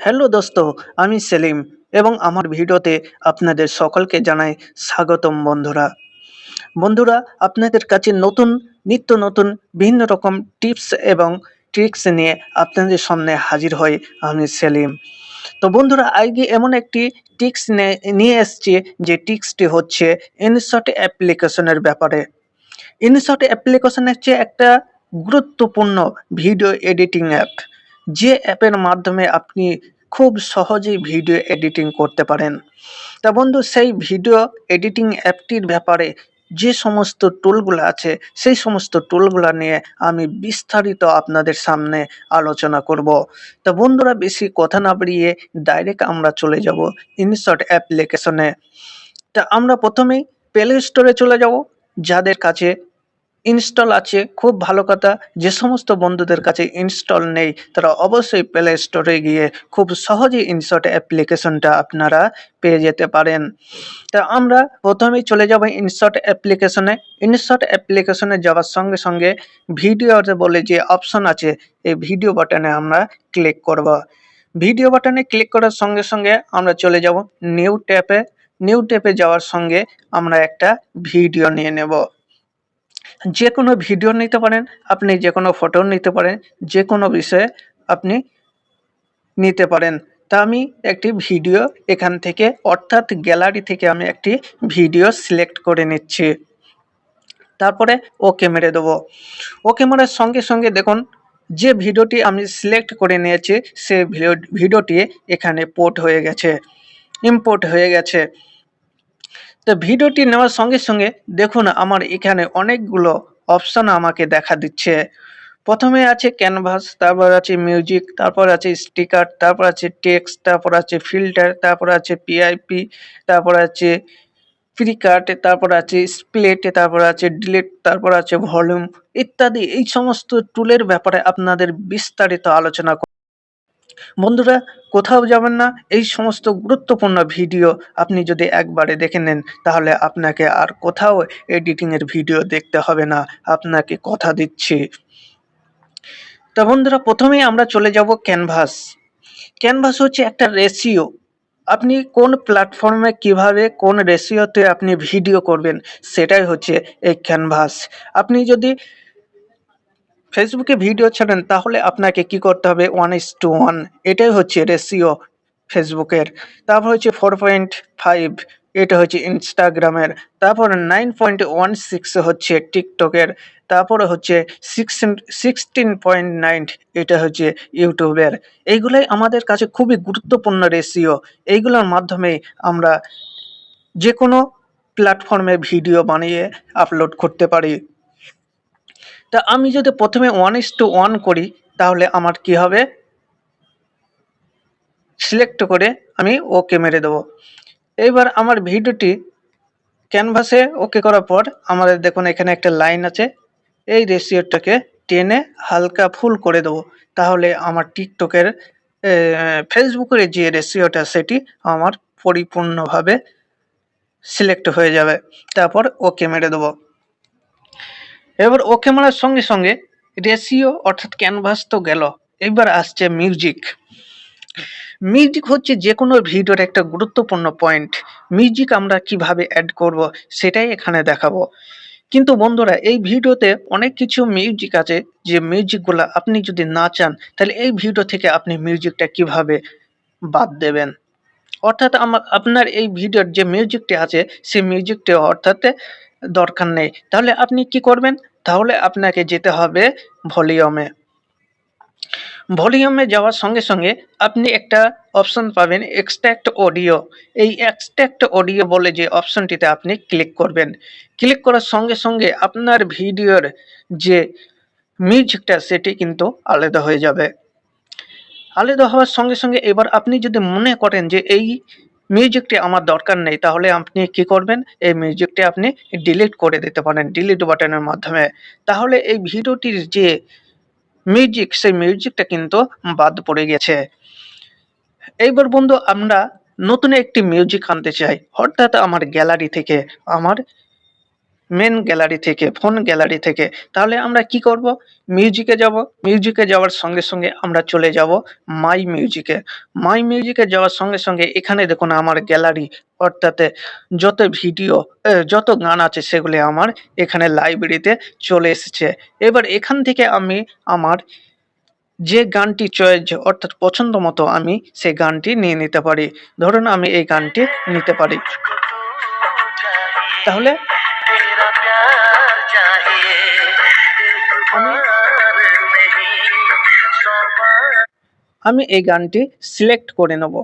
Hello দোস্ত, আমি সেলিম এবং আমার ভিডিওতে আপনাদের সকলকে জানাই স্বাগতম বন্ধুরা। বন্ধুরা, আপনাদের কাছে নিত্য নতুন বিভিন্ন রকম টিপস এবং ট্রিক্স নিয়ে আপনাদের সামনে হাজির হই আমি সেলিম। তো বন্ধুরা, আজকে এমন একটি টিক্স নিয়ে এসেছি, যে টিক্সটি হচ্ছে ইনশট অ্যাপ্লিকেশনের ব্যাপারে। ইনশট অ্যাপ্লিকেশন হচ্ছে একটা গুরুত্বপূর্ণ ভিডিও এডিটিং অ্যাপ, যে অ্যাপের মাধ্যমে আপনি খুব সহজেই ভিডিও এডিটিং করতে পারেন। তা বন্ধু, সেই ভিডিও এডিটিং অ্যাপটির ব্যাপারে যে সমস্ত টুলগুলো আছে, সেই সমস্ত টুলগুলো নিয়ে আমি বিস্তারিত আপনাদের সামনে আলোচনা করব। তা বন্ধুরা, বেশি কথা না বাড়িয়ে ডাইরেক্ট আমরা চলে যাব ইনশট অ্যাপ্লিকেশনে। তা আমরা প্রথমেই প্লে স্টোরে চলে যাব। যাদের কাছে ইনস্টল আছে খুব ভালো কথা, যে সমস্ত বন্ধুদের কাছে ইনস্টল নেই তারা অবশ্যই প্লে স্টোরে গিয়ে খুব সহজেই ইনশট অ্যাপ্লিকেশনটা আপনারা পেয়ে যেতে পারেন। তা আমরা প্রথমেই চলে যাব ইনশট অ্যাপ্লিকেশনে। ইনশট অ্যাপ্লিকেশনে যাওয়ার সঙ্গে সঙ্গে ভিডিওতে বলে যে অপশন আছে, এই ভিডিও বাটনে আমরা ক্লিক করব। ভিডিও বাটনে ক্লিক করার সঙ্গে সঙ্গে আমরা চলে যাব নিউ ট্যাবে। নিউ ট্যাবে যাওয়ার সঙ্গে আমরা একটা ভিডিও নিয়ে নেব। যে কোনো ভিডিও নিতে পারেন, আপনি যে কোনো ফটো নিতে পারেন, যে কোনো বিষয়ে আপনি নিতে পারেন। তা আমি একটি ভিডিও এখান থেকে, অর্থাৎ গ্যালারি থেকে আমি একটি ভিডিও সিলেক্ট করে নিচ্ছি। তারপরে ওকে মেরে দেবো। ওকে মারার সঙ্গে সঙ্গে দেখুন, যে ভিডিওটি আমি সিলেক্ট করে নিয়েছি সেই ভিডিওটি এখানে পোর্ট হয়ে গেছে, ইম্পোর্ট হয়ে গেছে। তো ভিডিওটি নেওয়ার সঙ্গে সঙ্গে দেখুন, আমার এখানে অনেকগুলো অপশন আমাকে দেখা দিচ্ছে। প্রথমে আছে ক্যানভাস, তারপর আছে মিউজিক, তারপর আছে স্টিকার, তারপর আছে টেক্সট, তারপর আছে ফিল্টার, তারপর আছে পিআইপি, তারপর আছে প্রিকাট, তারপর আছে স্প্লিট, তারপর আছে ডিলিট, তারপর আছে ভলিউম ইত্যাদি। এই সমস্ত টুলের ব্যাপারে আপনাদের বিস্তারিত আলোচনা। বন্ধুরা, কোথাও যাবেন না, এই সমস্ত গুরুত্বপূর্ণ ভিডিও আপনি যদি একবারে দেখে নেন তাহলে আপনাকে আর কোথাও এডিটিংয়ের ভিডিও দেখতে হবে না, আপনাকে কথা দিচ্ছি। তা বন্ধুরা, প্রথমেই আমরা চলে যাব ক্যানভাস। ক্যানভাস হচ্ছে একটা রেশিও। আপনি কোন প্ল্যাটফর্মে কিভাবে কোন রেশিওতে আপনি ভিডিও করবেন, সেটাই হচ্ছে এই ক্যানভাস। আপনি যদি ফেসবুকে ভিডিও ছাড়েন তাহলে আপনাকে কি করতে হবে, 1:1, এটাই হচ্ছে রেশিও ফেসবুকের। তারপর হচ্ছে 4.5, এটা হচ্ছে ইনস্টাগ্রামের। তারপর 9.16 হচ্ছে টিকটকের। তারপরে হচ্ছে 16.9, এটা হচ্ছে ইউটিউবের। এইগুলোই আমাদের কাছে খুবই গুরুত্বপূর্ণ রেশিও। এইগুলোর মাধ্যমে আমরা যে কোনো প্ল্যাটফর্মে ভিডিও বানিয়ে আপলোড করতে পারি। তা আমি যদি প্রথমে 1:1 করি তাহলে আমার কি হবে, সিলেক্ট করে আমি ওকে মেরে দেবো। এইবার আমার ভিডিওটি ক্যানভাসে ওকে করার পর আমাদের দেখুন এখানে একটা লাইন আছে, এই রেশিওটাকে টেনে হালকা ফুল করে দেবো। তাহলে আমার টিকটকের ফেসবুকের যে রেশিওটা সেটি আমার পরিপূর্ণভাবে সিলেক্ট হয়ে যাবে। তারপর ওকে মেরে দেবো। এবার ওকে মারার সঙ্গে সঙ্গে রেশিও অর্থাৎ ক্যানভাস তো গেল, এবার আসছে মিউজিক। মিউজিক হচ্ছে যে কোনো ভিডিওর একটা গুরুত্বপূর্ণ পয়েন্ট। মিউজিক আমরা কিভাবে অ্যাড করব সেটাই এখানে দেখাবো। কিন্তু বন্ধুরা, এই ভিডিওতে অনেক কিছু মিউজিক আছে, যে মিউজিকগুলো আপনি যদি না চান তাহলে এই ভিডিও থেকে আপনি মিউজিকটা কিভাবে বাদ দেবেন। অর্থাৎ আপনার এই ভিডিওর যে মিউজিকটি আছে সেই মিউজিকটি অর্থাৎ দরকার নেই, তাহলে আপনি কি করবেন, তাহলে আপনাকে যেতে হবে ভলিউমে। ভলিউমে যাওয়ার সঙ্গে সঙ্গে আপনি একটা অপশন পাবেন এক্সট্র্যাক্ট অডিও। এই এক্সট্র্যাক্ট অডিও বলে যে অপশনটিতে আপনি ক্লিক করবেন। ক্লিক করার সঙ্গে সঙ্গে আপনার ভিডিওর যে মিউজিকটা সেটি কিন্তু আলাদা হয়ে যাবে। আলাদা হওয়ার সঙ্গে সঙ্গে এবার আপনি যদি মনে করেন যে এই মিউজিকটি আমার দরকার নেই, তাহলে আপনি কি করবেন, এই মিউজিকটি আপনি ডিলিট করে দিতে পারেন ডিলিট বাটনের মাধ্যমে। তাহলে এই ভিডিওটির যে মিউজিক সেই মিউজিকটা কিন্তু বাদ পড়ে গেছে। এইবার বন্ধু, আমরা নতুন একটি মিউজিক আনতে চাই, অর্থাৎ আমার গ্যালারি থেকে আমার মেন গ্যালারি থেকে, ফোন গ্যালারি থেকে। তাহলে আমরা কি করব? মিউজিকে যাব। মিউজিকে যাওয়ার সঙ্গে সঙ্গে আমরা চলে যাব মাই মিউজিকে। মাই মিউজিকে যাওয়ার সঙ্গে সঙ্গে এখানে দেখুন আমার গ্যালারি, অর্থাৎ যত ভিডিও, যত গান আছে সেগুলি আমার এখানে লাইব্রেরিতে চলে এসেছে। এবার এখান থেকে আমি আমার যে গানটি চয়েস অর্থাৎ পছন্দ মতো আমি সেই গানটি নিয়ে নিতে পারি। ধরুন আমি এই গানটি নিতে পারি। তাহলে আমি এই গানটি সিলেক্ট করে নেব।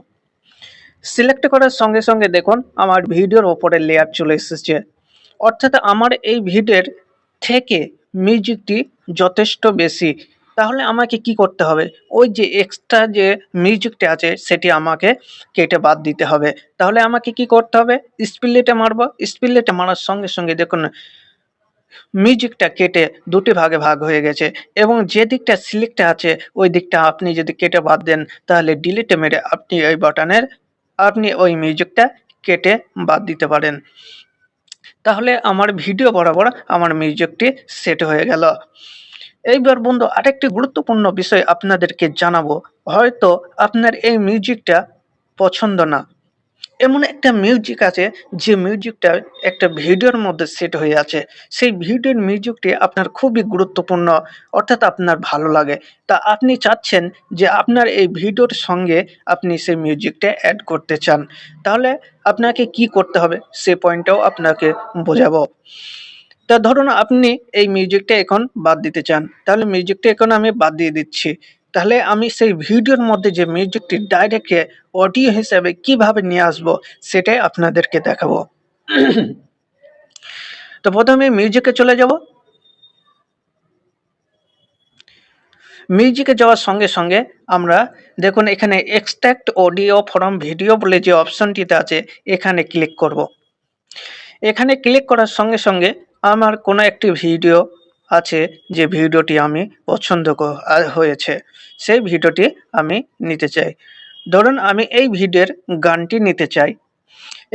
সিলেক্ট করার সঙ্গে সঙ্গে দেখুন আমার ভিডিওর ওপরে লেয়ার চলে এসেছে, অর্থাৎ আমার এই ভিডিওর থেকে মিউজিকটি যথেষ্ট বেশি। তাহলে আমাকে কি করতে হবে? ওই যে এক্সট্রা যে মিউজিকটা আছে সেটি আমাকে কেটে বাদ দিতে হবে। তাহলে আমাকে কি করতে হবে? স্প্লিটে মারবো। স্প্লিটে মারার সঙ্গে সঙ্গে দেখুন মিউজিকটা কেটে দুটি ভাগে ভাগ হয়ে গেছে, এবং যে দিকটা সিলেক্ট আছে ওই দিকটা আপনি যদি কেটে বাদ দেন তাহলে ডিলিটে মেরে আপনি ওই বাটনের আপনি ওই মিউজিকটা কেটে বাদ দিতে পারেন। তাহলে আমার ভিডিও বরাবর আমার মিউজিকটি সেট হয়ে গেল। এইবার বন্ধু আরেকটি গুরুত্বপূর্ণ বিষয় আপনাদেরকে জানাবো। হয়তো আপনার এই মিউজিকটা পছন্দ না, এমন একটা মিউজিক আছে যে মিউজিকটা একটা ভিডিওর মধ্যে সেট হয়ে আছে। সেই ভিডিওর মিউজিকটি আপনার খুবই গুরুত্বপূর্ণ, অর্থাৎ আপনার ভালো লাগে। তা আপনি চাচ্ছেন যে আপনার এই ভিডিওর সঙ্গে আপনি সেই মিউজিকটা অ্যাড করতে চান। তাহলে আপনাকে কি করতে হবে সে পয়েন্টটাও আপনাকে বোঝাবো। তা ধরুন আপনি এই মিউজিকটা এখন বাদ দিতে চান, তাহলে মিউজিকটা এখন আমি বাদ দিয়ে দিচ্ছি। তাহলে আমি সেই ভিডিওর মধ্যে যে মিউজিকটি ডাইরেক্ট অডিও হিসেবে কিভাবে নিয়ে আসবো সেটাই আপনাদেরকে দেখাবো। তো প্রথমে মিউজিকে চলে যাব। মিউজিকে যাওয়ার সঙ্গে সঙ্গে আমরা দেখুন এখানে এক্সট্রাক্ট অডিও ফ্রম ভিডিও বলে যে অপশনটিতে আছে এখানে ক্লিক করব। এখানে ক্লিক করার সঙ্গে সঙ্গে আমার কোনো একটি ভিডিও আছে যে ভিডিওটি আমি পছন্দ হয়েছে, সেই ভিডিওটি আমি নিতে চাই। ধরুন আমি এই ভিডিওর গানটি নিতে চাই।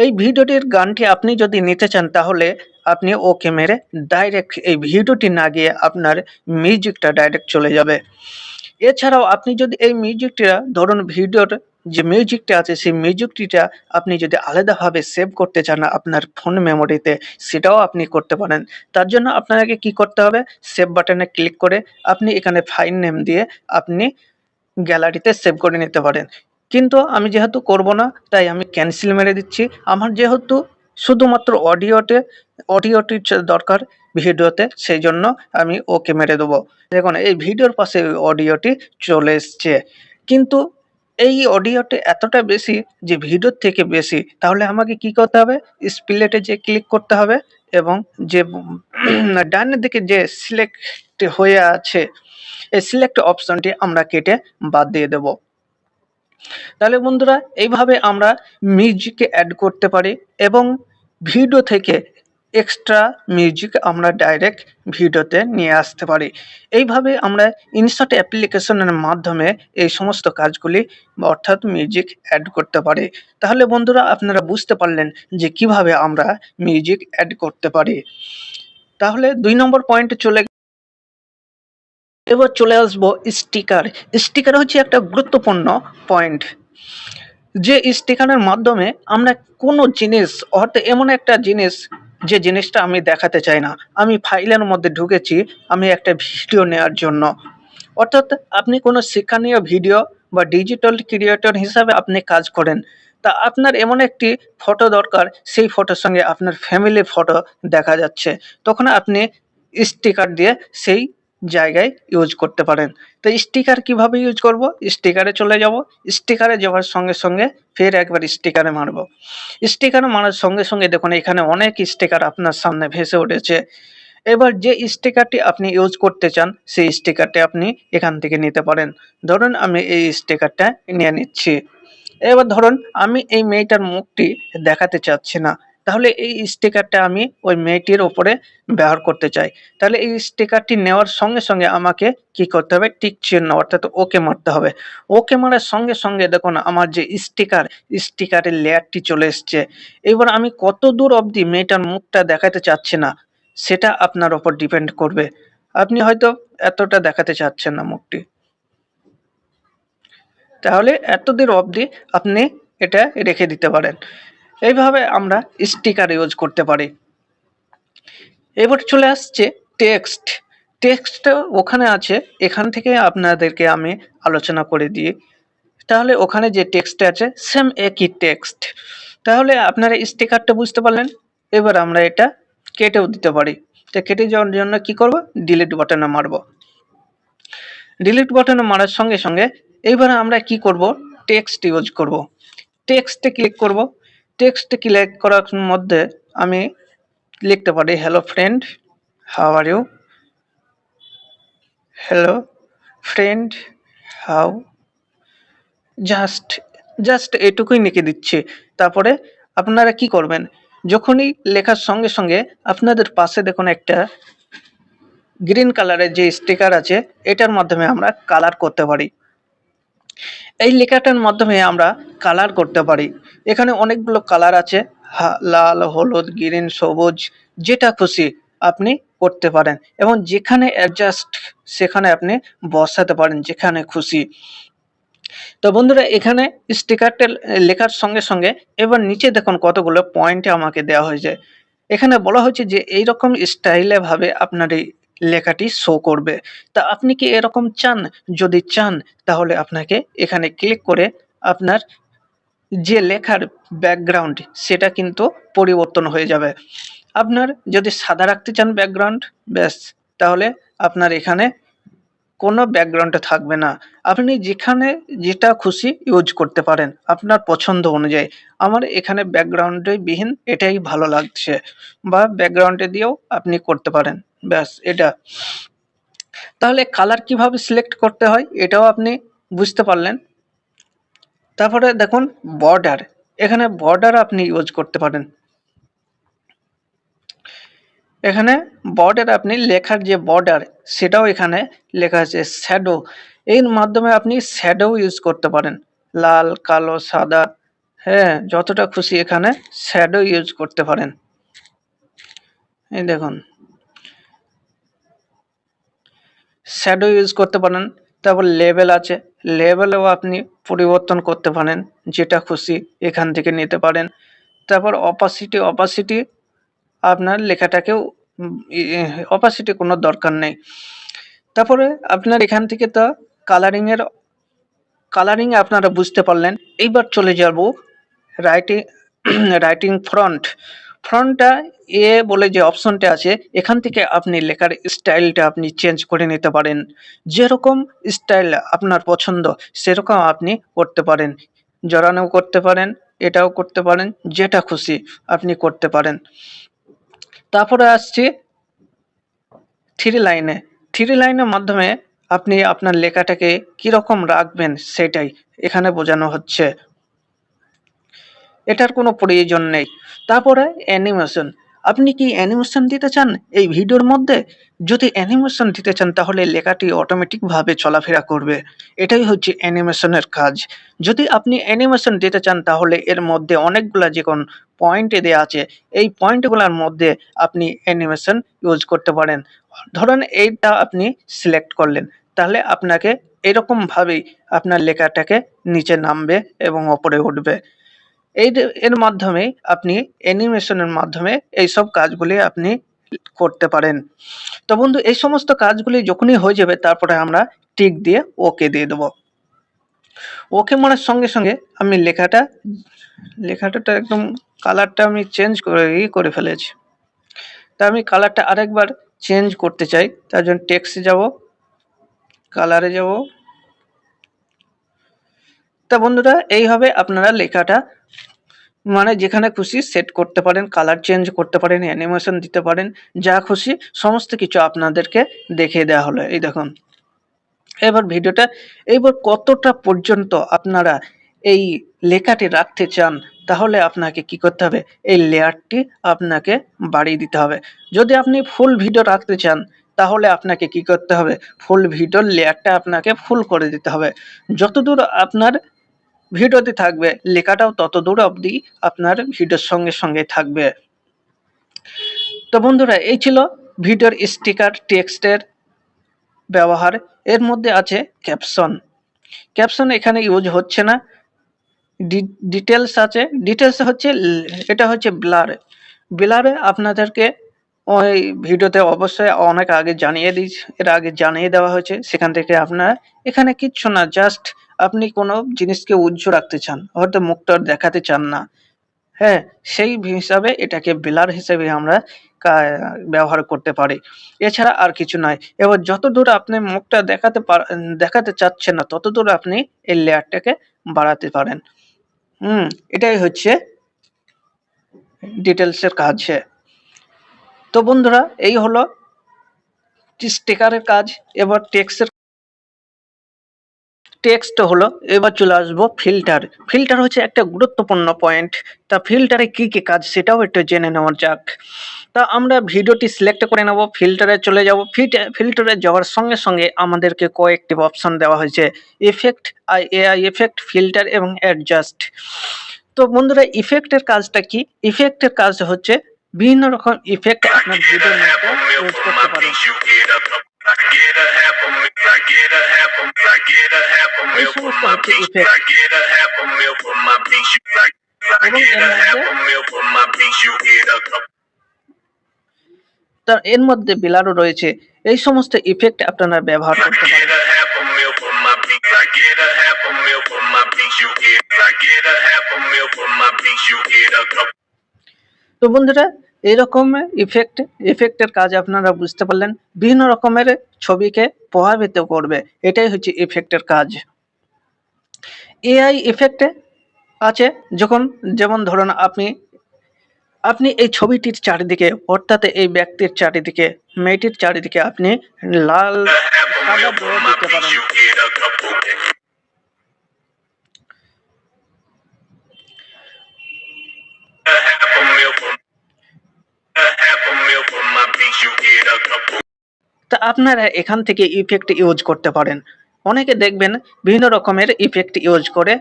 এই ভিডিওটির গানটি আপনি যদি নিতে চান তাহলে আপনি ওকে মেরে ডাইরেক্ট এই ভিডিওটি না গিয়ে আপনার মিউজিকটা ডাইরেক্ট চলে যাবে। এছাড়াও আপনি যদি এই মিউজিকটা ধরুন ভিডিওর যে মিউজিকটা আছে সেই মিউজিকটিটা আপনি যদি আলাদাভাবে সেভ করতে চান আপনার ফোন মেমোরিতে, সেটাও আপনি করতে পারেন। তার জন্য আপনাকে কি করতে হবে? সেভ বাটনে ক্লিক করে আপনি এখানে ফাইল নেম দিয়ে আপনি গ্যালারিতে সেভ করে নিতে পারেন। কিন্তু আমি যেহেতু করব না তাই আমি ক্যান্সেল মেরে দিচ্ছি। আমার যেহেতু শুধুমাত্র অডিওটি দরকার ভিডিওতে, সেই জন্য আমি ওকে মেরে দেবো। দেখুন এই ভিডিওর পাশে ওই অডিওটি চলে এসছে, কিন্তু এই অডিওটি এতটা বেশি যে ভিডিওর থেকে বেশি। তাহলে আমাকে কি করতে হবে? স্প্লিটে যে ক্লিক করতে হবে এবং যে ডানের দিকে যে সিলেক্ট হয়ে আছে এই সিলেক্ট অপশনটি আমরা কেটে বাদ দিয়ে দেব। তাহলে বন্ধুরা এইভাবে আমরা মিউজিক অ্যাড করতে পারি এবং ভিডিও থেকে এক্সট্রা মিউজিক আমরা ডাইরেক্ট ভিডিওতে নিয়ে আসতে পারি। এইভাবে আমরা ইনশট অ্যাপ্লিকেশনের মাধ্যমে এই সমস্ত কাজগুলি অর্থাৎ মিউজিক অ্যাড করতে পারি। তাহলে বন্ধুরা আপনারা বুঝতে পারলেন যে কিভাবে আমরা মিউজিক অ্যাড করতে পারি। তাহলে ২ নম্বর পয়েন্টে এবার চলে আসবো স্টিকার। স্টিকার হচ্ছে একটা গুরুত্বপূর্ণ পয়েন্ট, যে স্টিকারের মাধ্যমে আমরা কোনো জিনিস অর্থাৎ এমন একটা জিনিস যে জিনিসটা আমি দেখাতে চাই না, আমি ফাইলের মধ্যে ঢুকেছি আমি একটা ভিডিও নেওয়ার জন্য, অর্থাৎ আপনি কোনো শিক্ষণীয় ভিডিও বা ডিজিটাল ক্রিয়েটর হিসাবে আপনি কাজ করেন। তা আপনার এমন একটি ফটো দরকার, সেই ফটোর সঙ্গে আপনার ফ্যামিলি ফটো দেখা যাচ্ছে, তখন আপনি স্টিকার দিয়ে সেই জায়গায় ইউজ করতে পারেন। তো স্টিকার কিভাবে ইউজ করব? স্টিকারে চলে যাব। স্টিকারে যাওয়ার সঙ্গে সঙ্গে ফের একবার স্টিকারে মারব। স্টিকারে মারার সঙ্গে সঙ্গে দেখুন এখানে অনেক স্টিকার আপনার সামনে ভেসে উঠেছে। এবার যে স্টিকারটি আপনি ইউজ করতে চান সেই স্টিকারটি আপনি এখান থেকে নিতে পারেন। ধরুন আমি এই স্টিকারটা নিয়ে নিচ্ছি। এবার ধরুন আমি এই মেয়েটার মুখটি দেখাতে চাচ্ছি না, তাহলে এই স্টিকারটা আমি ওই মেয়েটির উপরে ব্যবহার করতে চাই। তাহলে এই স্টিকারটি নেওয়ার সঙ্গে সঙ্গে আমাকে কি করতে হবে? টিক চিহ্ন অর্থাৎ ওকে মারতে হবে। ওকে মারার সঙ্গে সঙ্গে দেখুন আমার যে স্টিকারের লেয়ারটি চলে এসছে। এবার আমি কত দূর অবধি মেয়েটার মুখটা দেখাতে চাচ্ছি না, সেটা আপনার ওপর ডিপেন্ড করবে। আপনি হয়তো এতটা দেখাতে চাচ্ছেন না মুখটি, তাহলে এতদূর অবধি আপনি এটা রেখে দিতে পারেন। এইভাবে আমরা স্টিকার ইউজ করতে পারি। এবার চলে আসছে টেক্সট। টেক্সটটা ওখানে আছে, এখান থেকে আপনাদেরকে আমি আলোচনা করে দিই। তাহলে ওখানে যে টেক্সট আছে সেম একই টেক্সট। তাহলে আপনারা স্টিকারটা বুঝতে পারলেন। এবার আমরা এটা কেটেও দিতে পারি। তো কেটে যাওয়ার জন্য কি করব, ডিলিট বাটনে মারব। ডিলিট বাটনে মারার সঙ্গে সঙ্গে এইবার আমরা কি করব, টেক্সট ইউজ করব। টেক্সটে ক্লিক করব। টেক্সটে ক্লিক করার মধ্যে আমি লিখতে পারি hello friend, how are you, hello friend, how, just just এটুকুই লিখে দিচ্ছি। তারপরে আপনারা কি করবেন, যখনই লেখার সঙ্গে সঙ্গে আপনাদের পাশে দেখুন একটা গ্রিন কালারের যে স্টিকার আছে, এটার মাধ্যমে আমরা কালার করতে পারি। এই লেখাটার মাধ্যমে আমরা কালার করতে পারি। এখানে অনেকগুলো কালার আছে, লাল, হলুদ, গ্রিন, সবুজ, যেটা খুশি আপনি করতে পারেন এবং যেখানে অ্যাডজাস্ট সেখানে আপনি বসাতে পারেন যেখানে খুশি। তো বন্ধুরা, এখানে স্টিকারটা লেখার সঙ্গে সঙ্গে এবার নিচে দেখুন কতগুলো পয়েন্ট আমাকে দেওয়া হয়েছে। এখানে বলা হয়েছে যে এইরকম স্টাইলে ভাবে আপনার এই লেখাটি শো করবে। তা আপনি কি এরকম চান? যদি চান তাহলে আপনাকে এখানে ক্লিক করে আপনার যে লেখার ব্যাকগ্রাউন্ড সেটা কিন্তু পরিবর্তন হয়ে যাবে। আপনার যদি সাদা রাখতে চান ব্যাকগ্রাউন্ড, ব্যাস, তাহলে আপনার এখানে কোনো ব্যাকগ্রাউন্ডে থাকবে না। আপনি যেখানে যেটা খুশি ইউজ করতে পারেন আপনার পছন্দ অনুযায়ী। আমার এখানে ব্যাকগ্রাউন্ডে বিহীন এটাই ভালো লাগছে, বা ব্যাকগ্রাউন্ডে দিয়েও আপনি করতে পারেন। ব্যাস এটা। তাহলে কালার কিভাবে সিলেক্ট করতে হয় এটাও আপনি বুঝতে পারলেন। তারপরে দেখুন বর্ডার, এখানে বর্ডার আপনি ইউজ করতে পারেন। এখানে বর্ডার আপনি লেখার যে বর্ডার সেটাও এখানে লেখা আছে শ্যাডো। এর মাধ্যমে আপনি শ্যাডো ইউজ করতে পারেন, লাল, কালো, সাদা, হ্যাঁ, যতটা খুশি এখানে শ্যাডো ইউজ করতে পারেন। এই দেখুন শ্যাডো ইউজ করতে পারেন। তারপর লেবেল আছে, লেবেলও আপনি পরিবর্তন করতে পারেন, যেটা খুশি এখান থেকে নিতে পারেন। তারপর অপাসিটি আপনার লেখাটাকেও অপাসিটি কোনো দরকার নেই। তারপরে আপনার এখান থেকে তো কালারিং আপনারা বুঝতে পারলেন। এইবার চলে যাব রাইটিং রাইটিং ফ্রন্টটা বলে যে অপশনটা আছে, এখান থেকে আপনি লেখার স্টাইলটা আপনি চেঞ্জ করে নিতে পারেন। যেরকম স্টাইল আপনার পছন্দ সেরকম আপনি করতে পারেন। জড়ানোও করতে পারেন, এটাও করতে পারেন, যেটা খুশি আপনি করতে পারেন। তারপরে আসছি থ্রি লাইনের মাধ্যমে আপনি আপনার লেখাটাকে কিরকম রাখবেন সেটাই এখানে বোঝানো হচ্ছে। এটার কোনো প্রয়োজন নেই। তারপরে অ্যানিমেশন, আপনি কি অ্যানিমেশন দিতে চান এই ভিডিওর মধ্যে? যদি অ্যানিমেশন দিতে চান তাহলে লেখাটি অটোমেটিকভাবে চলাফেরা করবে। এটাই হচ্ছে অ্যানিমেশনের কাজ। যদি আপনি অ্যানিমেশন দিতে চান তাহলে এর মধ্যে অনেকগুলা যেমন পয়েন্টে দেওয়া আছে, এই পয়েন্টগুলোর মধ্যে আপনি অ্যানিমেশন ইউজ করতে পারেন। ধরেন এইটা আপনি সিলেক্ট করলেন, তাহলে আপনাকে এরকমভাবেই আপনার লেখাটাকে নিচে নামবে এবং ওপরে উঠবে। এর মাধ্যমে আপনি অ্যানিমেশনের মাধ্যমে এইসব কাজগুলি আপনি করতে পারেন। তো বন্ধু, এই সমস্ত কাজগুলি যখনই হয়ে যাবে তারপরে আমরা টিক দিয়ে ওকে দিয়ে দেবো। ওকে মারার সঙ্গে সঙ্গে আমি লেখাটা একদম কালারটা আমি চেঞ্জ করে ফেলেছি। তা আমি কালারটা আরেকবার চেঞ্জ করতে চাই, তার জন্য টেক্সটে যাব, কালারে যাব। তা বন্ধুরা, এইভাবে আপনারা লেখাটা মানে যেখানে খুশি সেট করতে পারেন, কালার চেঞ্জ করতে পারেন, অ্যানিমেশন দিতে পারেন, যা খুশি সমস্ত কিছু আপনাদেরকে দেখিয়ে দেওয়া হলো। এই দেখুন এইবার কতটা পর্যন্ত আপনারা এই লেখাটি রাখতে চান, তাহলে আপনাকে কি করতে হবে, এই লেয়ারটি আপনাকে বাড়িয়ে দিতে হবে। যদি আপনি ফুল ভিডিও রাখতে চান তাহলে আপনাকে কি করতে হবে, ফুল ভিডিওর লেয়ারটা আপনাকে ফুল করে দিতে হবে। যতদূর আপনার ভিডিওতে থাকবে লেখাটাও তত দূর অবধি আপনার ভিডিওর সঙ্গে সঙ্গে থাকবে। তো বন্ধুরা এই ছিল ভিডিওর স্টিকার টেক্সটের ব্যবহার। এর মধ্যে আছে ক্যাপশন। ক্যাপশন এখানে ইউজ হচ্ছে না। ডিটেলস আছে। ডিটেলস হচ্ছে এটা হচ্ছে ব্লার। ব্লারে আপনাদেরকে ওই ভিডিওতে অবশ্যই অনেক আগে জানিয়ে দিয়েছি, এর আগে জানিয়ে দেওয়া হয়েছে। সেখান থেকে আপনারা এখানে কিচ্ছু না, জাস্ট আপনি কোনো জিনিসকে উজ্জ্বল রাখতে চান, হয়তো মুখটা দেখাতে চান না, হ্যাঁ, সেই হিসাবে এটাকে ব্লার হিসেবে আমরা ব্যবহার করতে পারি। এছাড়া আর কিছু নয়। এবার যতদূর আপনি মুখটা দেখাতে চাচ্ছেন না, ততদূর আপনি এই লেয়ারটাকে বাড়াতে পারেন। এটাই হচ্ছে ডিটেলসের কাজ। তো বন্ধুরা এই হলো স্টিকারের কাজ। এবার টেক্সট হলো। এবার চলে আসবো ফিল্টার। ফিল্টার হচ্ছে একটা গুরুত্বপূর্ণ পয়েন্ট। তা ফিল্টারে কি কি কাজ সেটাও একটু জেনে নেওয়া যাক। তা আমরা ভিডিওটি সিলেক্ট করে নেব, ফিল্টারে চলে যাব। ফিল্টারে যাওয়ার সঙ্গে সঙ্গে আমাদেরকে কয়েকটি অপশন দেওয়া হয়েছে: ইফেক্ট, এআই এফেক্ট, ফিল্টার এবং অ্যাডজাস্ট। তো বন্ধুরা ইফেক্টের কাজটা কি? ইফেক্টের কাজ হচ্ছে বিভিন্ন রকম ইফেক্ট আপনার ভিডিওর মধ্যে ইউজ করতে পারেন। এই সমস্ত হচ্ছে ইফেক্ট। এর মধ্যে বিলারও রয়েছে। এই সমস্ত ইফেক্ট আপনারা ব্যবহার করতে পারেন। তো বন্ধুরা এরকম ইফেক্টের কাজ আপনারা বুঝতে পারলেন। বিভিন্ন রকমের ছবিকে প্রভাবিত করবে, এটাই হচ্ছে ইফেক্টের কাজ। এআই ইফেক্টে আছে যেমন ধরুন আপনি এই ছবিটির চারিদিকে, অর্থাৎ এই ব্যক্তির চারিদিকে, মেয়েটির চারিদিকে আপনি লাল সাদা ড্র দিতে পারেন। তা আপনারা এখান থেকে ইফেক্ট ইউজ করতে পারেন। অনেকে দেখবেন বিভিন্ন রকমের ইফেক্ট ইউজ করে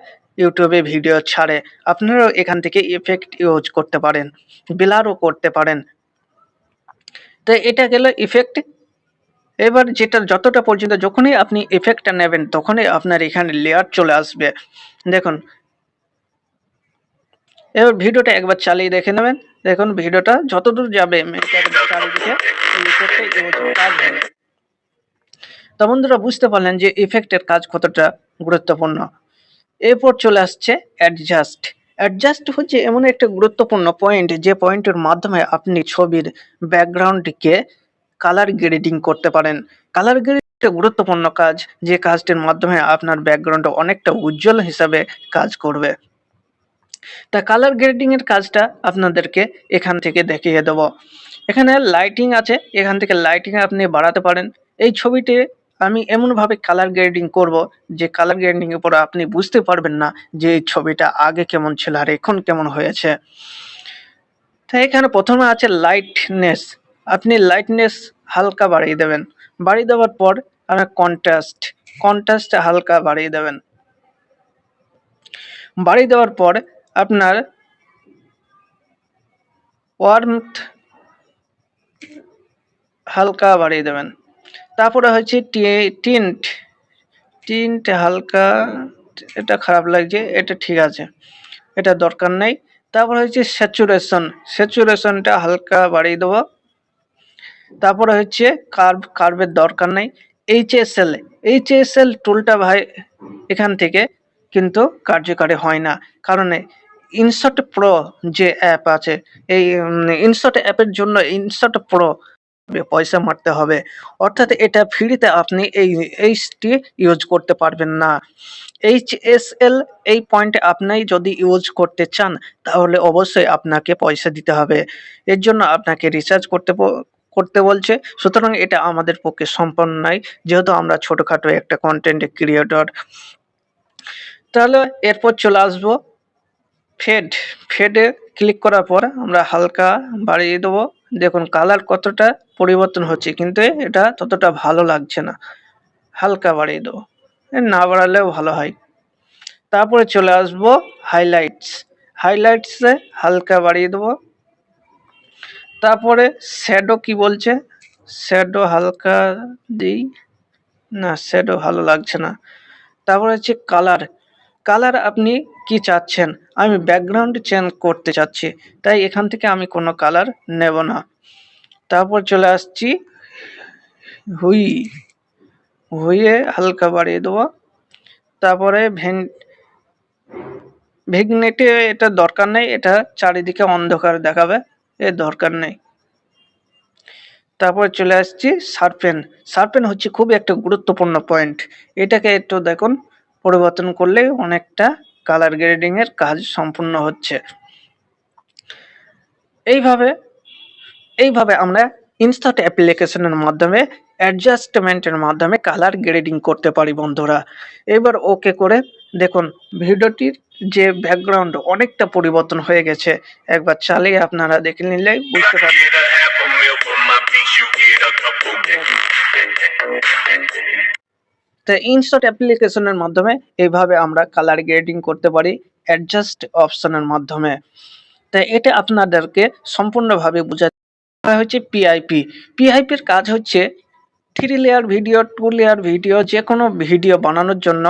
ইউটিউবে ভিডিও ছাড়ে। আপনারাও এখান থেকে ইফেক্ট ইউজ করতে পারেন, ব্লারও করতে পারেন। তো এটা গেল ইফেক্ট। এবার যেটা যতটা পর্যন্ত যখনই আপনি ইফেক্টটা নেবেন তখনই আপনার এখানে লেয়ার চলে আসবে। দেখুন, এবার ভিডিওটা একবার চালিয়ে দেখে নেবেন। দেখুন ভিডিওটা যতদূর যাবে চারিদিকে ইফেক্টে ইউজ কাজ হবে। তো বন্ধুরা বুঝতে পারলেন যে ইফেক্টের কাজ কতটা গুরুত্বপূর্ণ। এরপর চলে আসছে অ্যাডজাস্ট। অ্যাডজাস্ট হচ্ছে এমন একটা গুরুত্বপূর্ণ পয়েন্ট, যে পয়েন্টের মাধ্যমে আপনি ছবির ব্যাকগ্রাউন্ডটিকে কালার গ্রেডিং করতে পারেন। কালার গ্রেডিং একটা গুরুত্বপূর্ণ কাজ, যে কাজটির মাধ্যমে আপনার ব্যাকগ্রাউন্ড অনেকটা উজ্জ্বল হিসাবে কাজ করবে। তা কালার গ্রেডিং এর কাজটা আপনাদেরকে এখান থেকে দেখিয়ে দেব। এখানে লাইটিং আছে, এখান থেকে লাইটিং আপনি বাড়াতে পারেন। এই ছবিতে আমি এমনভাবে কালার গ্রেডিং করব যে কালার গ্রেডিং এর উপর আপনি বুঝতে পারবেন না যে এই ছবিটা আগে কেমন ছিল আর এখন কেমন হয়েছে। তাই এখানে প্রথমে আছে লাইটনেস। আপনি লাইটনেস হালকা বাড়িয়ে দেবেন। বাড়িয়ে দেওয়ার পর আপনার কন্ট্রাস্ট হালকা বাড়িয়ে দেবেন। বাড়িয়ে দেওয়ার পর আপনার ওয়ার্মথ হালকা বাড়িয়ে দেবেন। তারপরে হচ্ছে টিন্ট হালকা, এটা খারাপ লাগছে, এটা ঠিক আছে, এটা দরকার নেই। তারপর হচ্ছে স্যাচুরেশনটা হালকা বাড়িয়ে দেবো। তারপরে হচ্ছে কার্ভের দরকার নেই। এইচএসএল টুলটা ভাই এখান থেকে কিন্তু কার্যকারী হয় না, কারণ ইনশট প্রো যে অ্যাপ আছে, এই ইনশট অ্যাপের জন্য ইনশট প্রো পয়সা মারতে হবে, অর্থাৎ এটা ফ্রিতে আপনি এইচটি ইউজ করতে পারবেন না। এইচএসএল এই পয়েন্টে আপনি যদি ইউজ করতে চান তাহলে অবশ্যই আপনাকে পয়সা দিতে হবে, এর জন্য আপনাকে রিচার্জ করতে বলছে। সুতরাং এটা আমাদের পক্ষে সম্ভব নয়, যেহেতু আমরা ছোটখাটো একটা কন্টেন্ট ক্রিয়েটর। তাহলে এরপর চলে আসবো ফেডে ক্লিক করার পর আমরা হালকা বাড়িয়ে দেবো। দেখুন কালার কতটা পরিবর্তন হচ্ছে, কিন্তু এটা ততটা ভালো লাগছে না। হালকা বাড়িয়ে দেবো, না বাড়ালেও ভালো হয়। তারপরে চলে আসবো হাইলাইটসে হালকা বাড়িয়ে দেবো। তারপরে শ্যাডো কি বলছে, শ্যাডো হালকা দিই, না শ্যাডো ভালো লাগছে না। তারপরে হচ্ছে কালার, কালার আপনি কি চাচ্ছেন, আমি ব্যাকগ্রাউন্ড চেঞ্জ করতে চাচ্ছি, তাই এখান থেকে আমি কোনো কালার নেব না। তারপর চলে আসছি হুই, হুইয়ে হালকা বাড়িয়ে দেবো। তারপরে ভিগনেটে এটা দরকার নেই, এটা চারিদিকে অন্ধকার দেখাবে, এর দরকার নেই। তারপর চলে আসছি শার্পেন, শার্পেন হচ্ছে খুবই একটা গুরুত্বপূর্ণ পয়েন্ট, এটাকে একটু দেখুন পরিবর্তন করলে অনেকটা কালার গ্রেডিং এর কাজ সম্পূর্ণ হচ্ছে। এইভাবে আমরা ইনস্ট্যান্ট অ্যাপ্লিকেশনের মাধ্যমে অ্যাডজাস্টমেন্টের মাধ্যমে কালার গ্রেডিং করতে পারি বন্ধুরা। এবার ওকে করে দেখুন ভিডিওটির যে ব্যাকগ্রাউন্ড অনেকটা পরিবর্তন হয়ে গেছে, একবার চালিয়ে আপনারা দেখে নিলে বুঝতে পারবেন। তো ইনস্ট্যান্ট অ্যাপ্লিকেশনের মাধ্যমে এইভাবে আমরা কালার গ্রেডিং করতে পারি অ্যাডজাস্ট অপশনের মাধ্যমে। তাই এটা আপনাদেরকে সম্পূর্ণভাবে বোঝাতে হচ্ছে পিআইপি। পিআইপির কাজ হচ্ছে 3 লেয়ার ভিডিও, 2 লেয়ার ভিডিও, যে কোনো ভিডিও বানানোর জন্য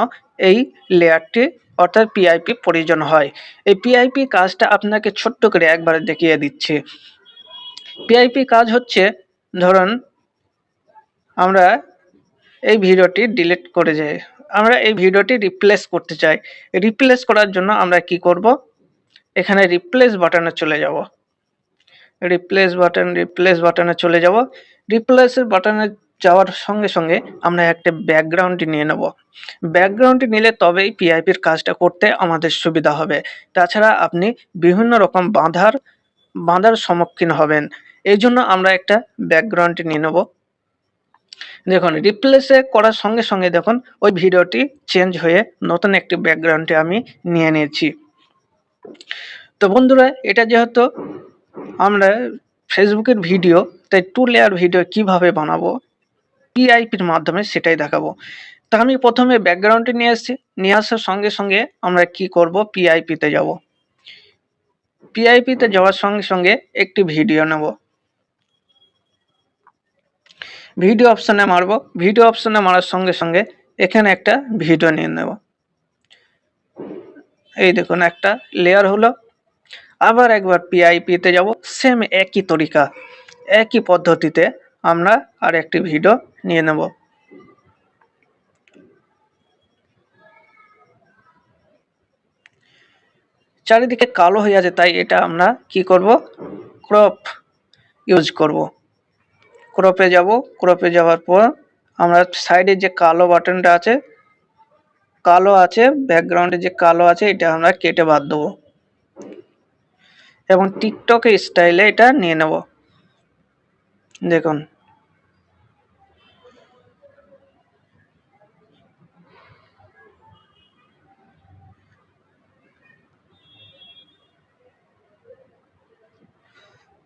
এই লেয়ারটি অর্থাৎ পিআইপি প্রয়োজন হয়। এই পিআইপি কাজটা আপনাকে ছোট্ট করে একবারে দেখিয়ে দিচ্ছি। পিআইপি কাজ হচ্ছে, ধরুন আমরা এই ভিডিওটি ডিলিট করে যাই, আমরা এই ভিডিওটি রিপ্লেস করতে চাই। রিপ্লেস করার জন্য আমরা কি করব, এখানে রিপ্লেস বাটনে চলে যাব, রিপ্লেস বাটনে চলে যাব। রিপ্লেস বাটনে যাওয়ার সঙ্গে সঙ্গে আমরা একটা ব্যাকগ্রাউন্ড নিয়ে নেব। ব্যাকগ্রাউন্ড নিলে তবেই পিআইপির কাজটা করতে আমাদের সুবিধা হবে, তাছাড়া আপনি বিভিন্ন রকম বাধার সম্মুখীন হবেন। এই জন্য আমরা একটা ব্যাকগ্রাউন্ড নিয়ে নেব। দেখুন রিপ্লেসে করার সঙ্গে সঙ্গে দেখুন ওই ভিডিওটি চেঞ্জ হয়ে নতুন একটি ব্যাকগ্রাউন্ডে আমি নিয়ে নিয়েছি। তো বন্ধুরা, এটা যেহেতু আমরা ফেসবুকের ভিডিও, তাই 2 লেয়ার ভিডিও কিভাবে বানাবো পিআইপির মাধ্যমে সেটাই দেখাবো। তা আমি প্রথমে ব্যাকগ্রাউন্ডে নিয়ে আসছি, নিয়ে আসার সঙ্গে সঙ্গে আমরা কি করব, পিআইপিতে যাব। পিআইপিতে যাওয়ার সঙ্গে সঙ্গে একটি ভিডিও নেব, ভিডিও অপশনে মারব। ভিডিও অপশনে মারার সঙ্গে সঙ্গে এখানে একটা ভিডিও নিয়ে নেব। এই দেখুন একটা লেয়ার হলো। আবার একবার পিআইপিতে যাব, সেম একই তরিকা, একই পদ্ধতিতে আমরা আর একটি ভিডিও নিয়ে নেব। চারিদিকে কালো হয়ে আছে, তাই এটা আমরা কি করব, ক্রপ ইউজ করব। ক্রপে যাব, ক্রপে যাওয়ার পর আমরা সাইডে যে কালো বাটনটা আছে, কালো আছে ব্যাকগ্রাউন্ডে যে কালো আছে, এটা আমরা কেটে বাদ দেবো এবং টিকটকে স্টাইলে এটা নিয়ে নেব। দেখুন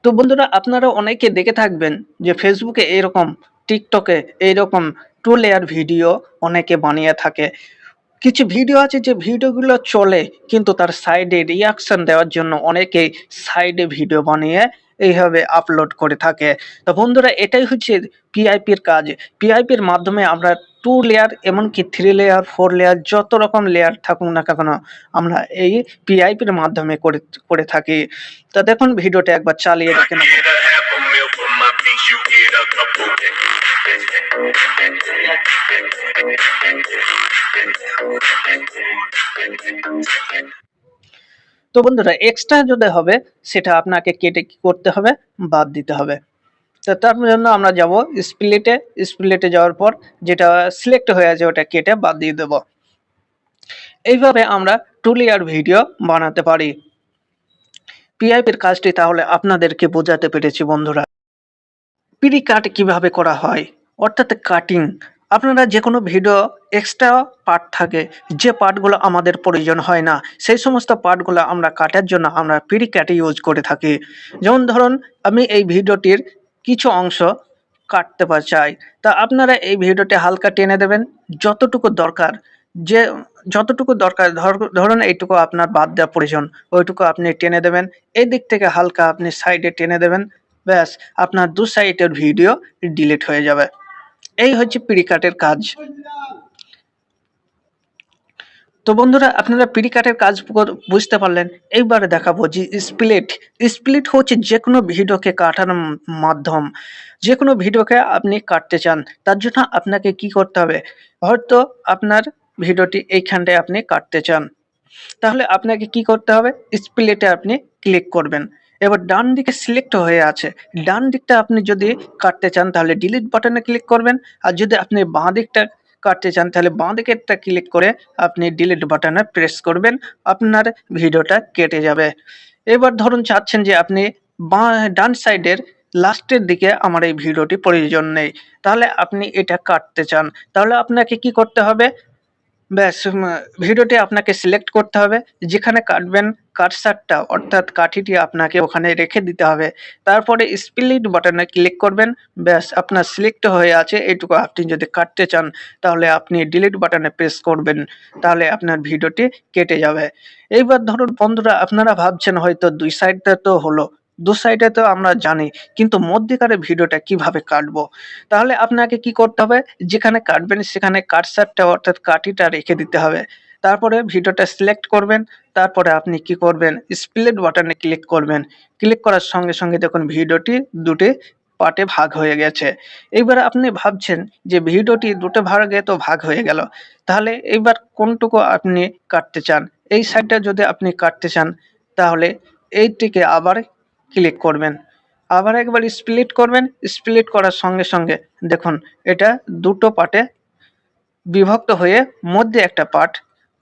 তো বন্ধুরা, আপনারা অনেকে দেখে থাকবেন যে ফেসবুকে এরকম, টিকটকে এইরকম 2 লেয়ার ভিডিও অনেকে বানিয়ে থাকে। কিছু ভিডিও আছে যে ভিডিওগুলো চলে, কিন্তু তার সাইডে রিয়াকশন দেওয়ার জন্য অনেকেই সাইডে ভিডিও বানিয়ে এইভাবে আপলোড করে থাকে। তো বন্ধুরা, এটাই হচ্ছে পিআইপির কাজ। পিআইপির মাধ্যমে আমরা 2 লেয়ার, এমনকি 3 লেয়ার, 4 লেয়ার, যত রকম লেয়ার থাকুক না কেন আমরা এই পিআইপির মাধ্যমে করে থাকি। তো দেখুন ভিডিওটা একবার চালিয়ে দেখে নেব। তো বন্ধুরা, এক্সট্রা যদি হবে সেটা আপনাকে কেটে কি করতে হবে, বাদ দিতে হবে। তো তার জন্য আমরা যাব স্প্লিটে, স্প্লিটে যাওয়ার পর যেটা সিলেক্ট হয়ে আছে ওটা কেটে বাদ দিয়ে দেব। এইভাবে আমরা 2 লেয়ার ভিডিও বানাতে পারি। পিআইপির কাজটি তাহলে আপনাদেরকে বোঝাতে পেরেছি বন্ধুরা। প্রি কাট কিভাবে করা হয়, অর্থাৎ কাটিং। আপনারা যে কোনো ভিডিও এক্সট্রা পার্ট থাকে, যে পার্টগুলো আমাদের প্রয়োজন হয় না, সেই সমস্ত পার্টগুলো আমরা কাটার জন্য আমরা প্রি কাট ইউজ করে থাকি। যেমন ধরুন আমি এই ভিডিওটির কিছু অংশ কাটতে চাই, তা আপনারা এই ভিডিওটি হালকা টেনে দেবেন, যতটুকু দরকার, যে যতটুকু দরকার, ধরুন এইটুকু আপনার বাদ দেওয়া প্রয়োজন, ওইটুকু আপনি টেনে দেবেন। এই দিক থেকে হালকা আপনি সাইডে টেনে দেবেন, ব্যাস আপনার 2 সাইডের ভিডিও ডিলিট হয়ে যাবে। এই হচ্ছে প্রিকাটের কাজ। তো বন্ধুরা আপনারা প্রিকাটের কাজ বুঝতে পারলেন। এইবারে দেখাবো যে স্প্লিট। স্প্লিট হচ্ছে যে কোনো ভিডিওকে কাটার মাধ্যম। যে কোনো ভিডিওকে আপনি কাটতে চান, তার জন্য আপনাকে কি করতে হবে? হয়তো আপনার ভিডিওটি এইখানটায় আপনি কাটতে চান, তাহলে আপনাকে কি করতে হবে? স্প্লিটে আপনি ক্লিক করবেন। এবার ডান দিকে সিলেক্ট হয়ে আছে, ডান দিকটা আপনি যদি কাটতে চান তাহলে ডিলিট বাটনে ক্লিক করবেন, আর যদি আপনি বাঁ দিকটা কাটতে চান তাহলে বাঁ দিকেরটা ক্লিক করে আপনি ডিলিট বাটনে প্রেস করবেন, আপনার ভিডিওটা কেটে যাবে। এবার ধরুন চাচ্ছেন যে আপনি ডান সাইডের লাস্টের দিকে আমার এই ভিডিওটি প্রয়োজন নেই, তাহলে আপনি এটা কাটতে চান, তাহলে আপনাকে কি করতে হবে? ব্যাস ভিডিওটি আপনাকে সিলেক্ট করতে হবে, যেখানে কাটবেন কার্সারটা অর্থাৎ কাঠিটি আপনাকে ওখানে রেখে দিতে হবে। তারপরে স্প্লিট বাটনে ক্লিক করবেন, ব্যাস আপনার সিলেক্ট হয়ে আছে এইটুকু। আপনি যদি কাটতে চান তাহলে আপনি ডিলিট বাটনে প্রেস করবেন, তাহলে আপনার ভিডিওটি কেটে যাবে। এইবার ধরুন বন্ধুরা আপনারা ভাবছেন হয়তো 2 সাইডটা তো হলো, 2 সাইডে তো আমরা জানি, কিন্তু মধ্যিকারের ভিডিওটা কিভাবে কাটবো? তাহলে আপনাকে কি করতে হবে? যেখানে কাটবেন সেখানে কার্সারটা অর্থাৎ কাঠিটা রেখে দিতে হবে। তারপরে ভিডিওটা সিলেক্ট করবেন, তারপরে আপনি কি করবেন? স্প্লিট বাটনে ক্লিক করবেন। ক্লিক করার সঙ্গে সঙ্গে দেখুন ভিডিওটি 2টি পার্টে ভাগ হয়ে গেছে। এইবারে আপনি ভাবছেন যে ভিডিওটি 2টো ভাগে তো ভাগ হয়ে গেল, তাহলে এইবার কোনটুকু আপনি কাটতে চান? এই সাইডটা যদি আপনি কাটতে চান তাহলে এইটিকে আবার ক্লিক করবেন, আবার একবার স্প্লিট করবেন। স্প্লিট করার সঙ্গে সঙ্গে দেখুন এটা 2টো পার্টে বিভক্ত হয়ে মধ্যে একটা পার্ট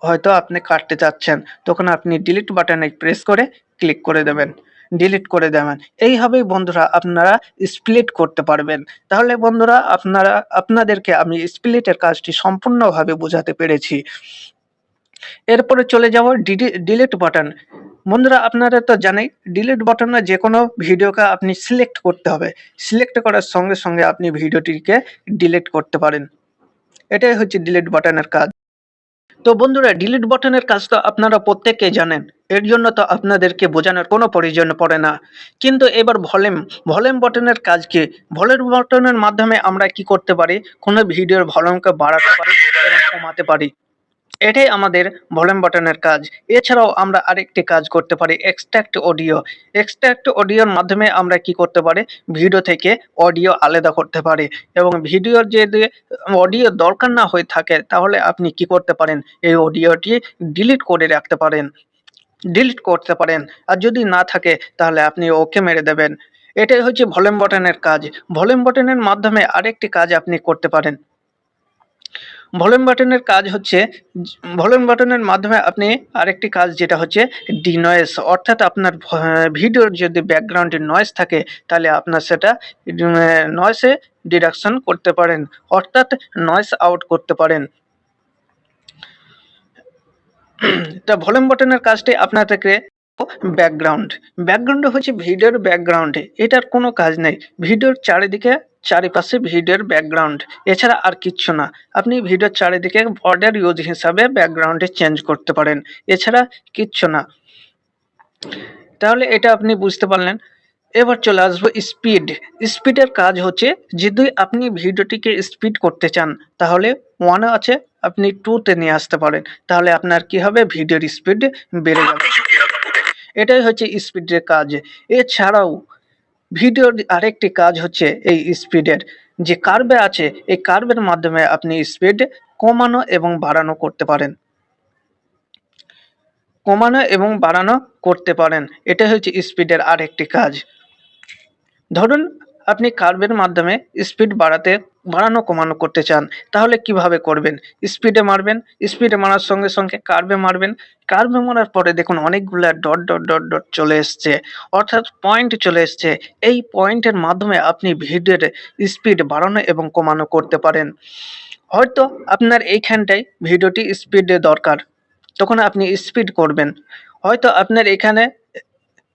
হয়তো আপনি কাটতে চাচ্ছেন, তখন আপনি ডিলিট বাটনে প্রেস করে ক্লিক করে দেবেন, ডিলিট করে দেবেন। এইভাবেই বন্ধুরা আপনারা স্প্লিট করতে পারবেন। তাহলে বন্ধুরা আপনাদেরকে আমি স্প্লিটের কাজটি সম্পূর্ণভাবে বোঝাতে পেরেছি। এরপরে চলে যাব ডিলিট বাটন। বন্ধুরা আপনারা তো জানেন ডিলিট বাটনে যে কোনো ভিডিওকে আপনি সিলেক্ট করতে হবে, সিলেক্ট করার সঙ্গে সঙ্গে আপনি ভিডিওটিকে ডিলিট করতে পারেন। এটাই হচ্ছে ডিলিট বাটনের কাজ। তো বন্ধুরা ডিলিট বাটনের কাজ তো আপনারা প্রত্যেকেই জানেন, এর জন্য তো আপনাদেরকে বোঝানোর কোনো প্রয়োজন পড়ে না। কিন্তু এবার ভলিউম বাটনের কাজ কি? ভলিউম বাটনের মাধ্যমে আমরা কি করতে পারি? কোনো ভিডিওর ভলিউমকে বাড়াতে পারি এবং কমাতে পারি, এটাই আমাদের ভলিউম বাটনের কাজ। এছাড়াও আমরা আরেকটি কাজ করতে পারি, এক্সট্রাক্ট অডিও। এক্সট্রাক্ট অডিওর মাধ্যমে আমরা কি করতে পারি? ভিডিও থেকে অডিও আলাদা করতে পারি, এবং ভিডিওর যদি অডিও দরকার না হয়ে থাকে তাহলে আপনি কি করতে পারেন? এই অডিওটি ডিলিট করে রাখতে পারেন, ডিলিট করতে পারেন। আর যদি না থাকে তাহলে আপনি ওকে মেরে দেবেন। এটাই হচ্ছে ভলিউম বাটনের কাজ। ভলিউম বাটনের মাধ্যমে আরেকটি কাজ আপনি করতে পারেন। ভলিউম বাটনের কাজ হচ্ছে ভলিউম বাটনের মাধ্যমে আপনি আরেকটি কাজ যেটা হচ্ছে ডিনয়েস, অর্থাৎ আপনার ভিডিওর যদি ব্যাকগ্রাউন্ডে নয়েজ থাকে তাহলে আপনার সেটা নয়েসে ডিডাকশন করতে পারেন, অর্থাৎ নয়েজ আউট করতে পারেন। তা ভলিউম বাটনের কাজটি আপনাদেরকে ব্যাকগ্রাউন্ড হচ্ছে ভিডিওর ব্যাকগ্রাউন্ডে, এটার কোনো কাজ নেই। ভিডিওর চারিপাশে ভিডিওর ব্যাকগ্রাউন্ড, এছাড়া আর কিচ্ছু না। আপনি ভিডিওর চারিদিকে বর্ডার ইউজ হিসাবে ব্যাকগ্রাউন্ডে চেঞ্জ করতে পারেন, এছাড়া কিচ্ছু না। তাহলে এটা আপনি বুঝতে পারলেন। এবার চলে আসবো স্পিডের কাজ হচ্ছে যদি আপনি ভিডিওটিকে স্পিড করতে চান তাহলে 1 আছে, আপনি 2তে নিয়ে আসতে পারেন, তাহলে আপনার কি হবে? ভিডিওর স্পিড বেড়ে যাবে। এটাই হচ্ছে স্পিডের কাজ। এছাড়াও ভিডিওর আরেকটি কাজ হচ্ছে এই স্পিডের যে কার্ভ আছে, এই কার্ভের মাধ্যমে আপনি স্পিড কমানো এবং বাড়ানো করতে পারেন, এটা হচ্ছে স্পিডের আরেকটি কাজ। ধরুন আপনি কার্ভের মাধ্যমে স্পিড বাড়ানো কমানো করতে চান, তাহলে কিভাবে করবেন? স্পিডে মারার সঙ্গে সঙ্গে কার্ভে মারার পরে দেখুন অনেকগুলা ডট ডট ডট ডট চলে এসছে, অর্থাৎ পয়েন্ট চলে এসছে। এই পয়েন্টের মাধ্যমে আপনি ভিডিওর স্পিড বাড়ানো এবং কমানো করতে পারেন। হয়তো আপনার এইখানটায় ভিডিওটি স্পিডে দরকার, তখন আপনি স্পিড করবেন। হয়তো আপনার এখানে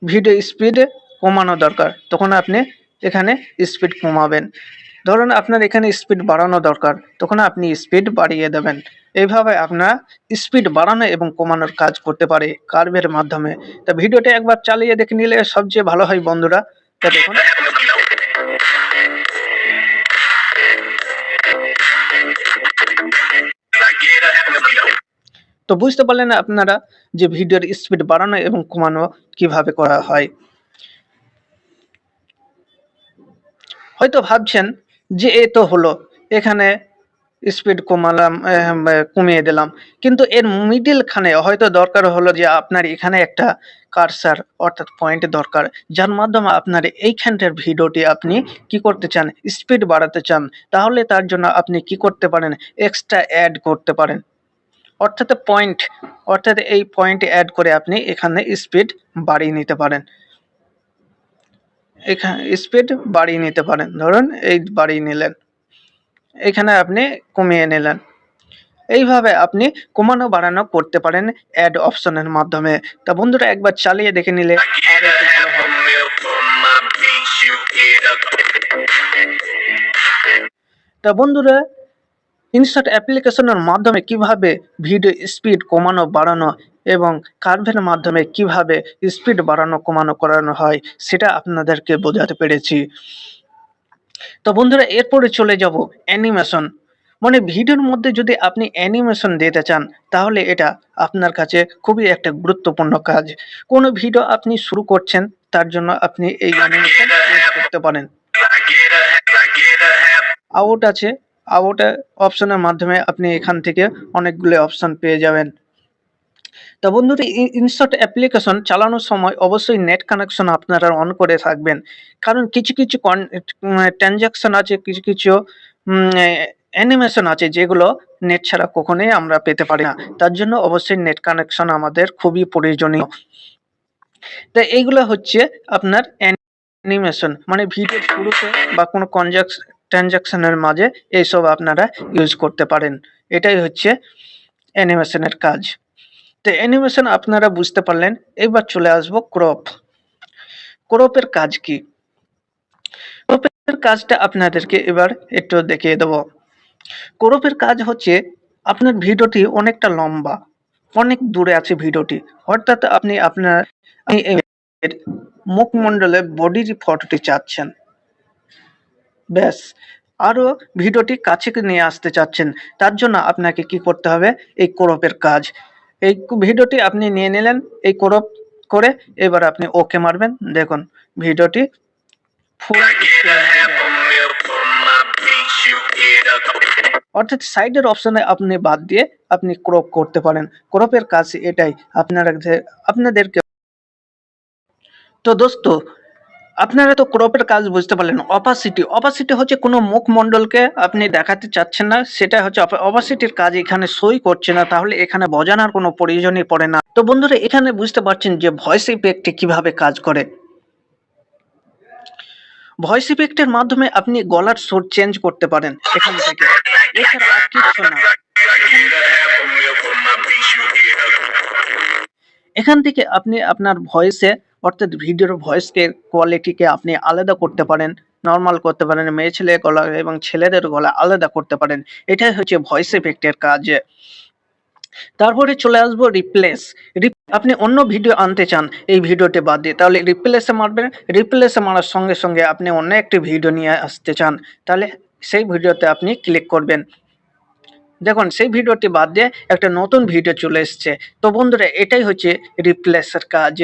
ভিডিও স্পিড কমানো দরকার, তখন আপনি এখানে স্পিড কমাবেন। ধরুন আপনার এখানে স্পিড বাড়ানো দরকার, তখন আপনি স্পিড বাড়িয়ে দেবেন। এইভাবে আপনারা স্পিড বাড়ানো এবং কমানোর কাজ করতে পারে কার্ভের মাধ্যমে। তা ভিডিওটা একবার চালিয়ে দেখে নিলে সবচেয়ে ভালো হয় বন্ধুরা। তা দেখুন তো বুঝতে পারলেন আপনারা যে ভিডিওর স্পিড বাড়ানো এবং কমানো কিভাবে করা হয়। হয়তো ভাবছেন যে এ তো হলো, এখানে স্পিড কমালাম, কমিয়ে দিলাম, কিন্তু এর মিডিল খানে হয়তো দরকার হলো যে আপনার এখানে একটা কার্সার অর্থাৎ পয়েন্ট দরকার, যার মাধ্যমে আপনার এইখানটার ভিডিওটি আপনি কি করতে চান, স্পিড বাড়াতে চান। তাহলে তার জন্য আপনি কি করতে পারেন, এক্সট্রা অ্যাড করতে পারেন, অর্থাৎ পয়েন্ট, অর্থাৎ এই পয়েন্ট অ্যাড করে আপনি এখানে স্পিড বাড়িয়ে নিতে পারেন। এখানে স্পিড বাড়িয়ে নিতে পারেন, ধরুন এই বাড়িয়ে নিলেন, এখানে আপনি কমিয়ে নিলেন। এইভাবে আপনি কমানো বাড়ানো করতে পারেন অ্যাড অপশনের মাধ্যমে। তা বন্ধুরা একবার চালিয়ে দেখে নিলে আরো একটু ভালো হয়। তা বন্ধুরা ইনশট অ্যাপ্লিকেশনের মাধ্যমে কিভাবে ভিডিও স্পিড কমানো বাড়ানো এবং কার্ভের মাধ্যমে কিভাবে স্পিড বাড়ানো কমানো করানো হয় সেটা আপনাদেরকে বোঝাতে পেরেছি। তো বন্ধুরা এরপরে চলে যাব অ্যানিমেশন, মানে ভিডিওর মধ্যে যদি আপনি অ্যানিমেশন দিতে চান তাহলে এটা আপনার কাছে খুবই একটা গুরুত্বপূর্ণ কাজ। কোনো ভিডিও আপনি শুরু করছেন, তার জন্য আপনি এই অ্যানিমেশন ইউজ করতে পারেন। আউট আছে, আউট অপশনের মাধ্যমে আপনি এখান থেকে অনেকগুলো অপশন পেয়ে যাবেন। তা বন্ধুরা ইনশট অ্যাপ্লিকেশন চালানোর সময় অবশ্যই নেট কানেকশন আপনারা অন করে থাকবেন, কারণ কিছু কিছু ট্রানজাকশন আছে, কিছু কিছু অ্যানিমেশন আছে যেগুলো নেট ছাড়া কখনোই আমরা পেতে পারি না, তার জন্য অবশ্যই নেট কানেকশন আমাদের খুবই প্রয়োজনীয়। তা এইগুলো হচ্ছে আপনার অ্যানিমেশন, মানে ভিডিও শুরুতে বা কোনো ট্রানজাকশনের মাঝে এইসব আপনারা ইউজ করতে পারেন। এটাই হচ্ছে অ্যানিমেশনের কাজ। তো অ্যানিমেশন আপনারা বুঝতে পারলেন। এবার চলে আসবো ক্রপ। ক্রপের কাজ কি? ক্রপের কাজটা আপনাদেরকে এবার একটু দেখিয়ে দেব। ক্রপের কাজ হচ্ছে আপনার ভিডিওটি অনেকটা লম্বা, অনেক দূরে আছে ভিডিওটি, অর্থাৎ আপনি আপনার মুখমণ্ডলে বডির ফটোটি চাচ্ছেন, ব্যাস, আরো ভিডিওটি কাছে নিয়ে আসতে চাচ্ছেন, তার জন্য আপনাকে কি করতে হবে, এই ক্রপের কাজ। এই ভিডিওটি আপনি নিয়ে নিলেন এই ক্রপ করে, এবার আপনি ওকে মারবেন, দেখুন ভিডিওটি ফুল অর্থাৎ সাইডের অপশনে আপনি বাদ দিয়ে আপনি ক্রপ করতে পারেন। ক্রপের কাজ এটাই আপনাদেরকে। তো দোস্ত আপনারা তো ক্রপের কাজ বুঝতে পারলেন। অপাসিটি হচ্ছে কোনো মুখমণ্ডলকে আপনি দেখাতে চাচ্ছেন না, সেটা হচ্ছে অপাসিটির কাজ এখানে সই করছে না, তাহলে এখানে বোঝানোর কোনো প্রয়োজনই পড়ে না। তো বন্ধুরা এখানে বুঝতে পারছেন যে ভয়েস ইফেক্ট কিভাবে কাজ করে। ভয়েস ইফেক্টের মাধ্যমে আপনি গলার সুর চেঞ্জ করতে পারেন এখান থেকে। এছাড়া আর কিছু না, এখান থেকে আপনি আপনার ভয়েসে অর্থাৎ ভিডিওর ভয়েসকে কোয়ালিটিকে আপনি আলাদা করতে পারেন, নর্মাল করতে পারেন, মেয়ে ছেলের গলা এবং ছেলেদের গলা আলাদা করতে পারেন। এটাই হচ্ছে ভয়েস ইফেক্টের কাজ। তারপরে চলে আসবো রিপ্লেস। আপনি অন্য ভিডিও আনতে চান এই ভিডিওটি বাদ দিয়ে, তাহলে রিপ্লেসে মারবেন। রিপ্লেসে মারার সঙ্গে সঙ্গে আপনি অন্য একটি ভিডিও নিয়ে আসতে চান, তাহলে সেই ভিডিওতে আপনি ক্লিক করবেন। দেখুন সেই ভিডিওটি বাদ দিয়ে একটা নতুন ভিডিও চলে এসছে। তো বন্ধুরা এটাই হচ্ছে রিপ্লেসের কাজ।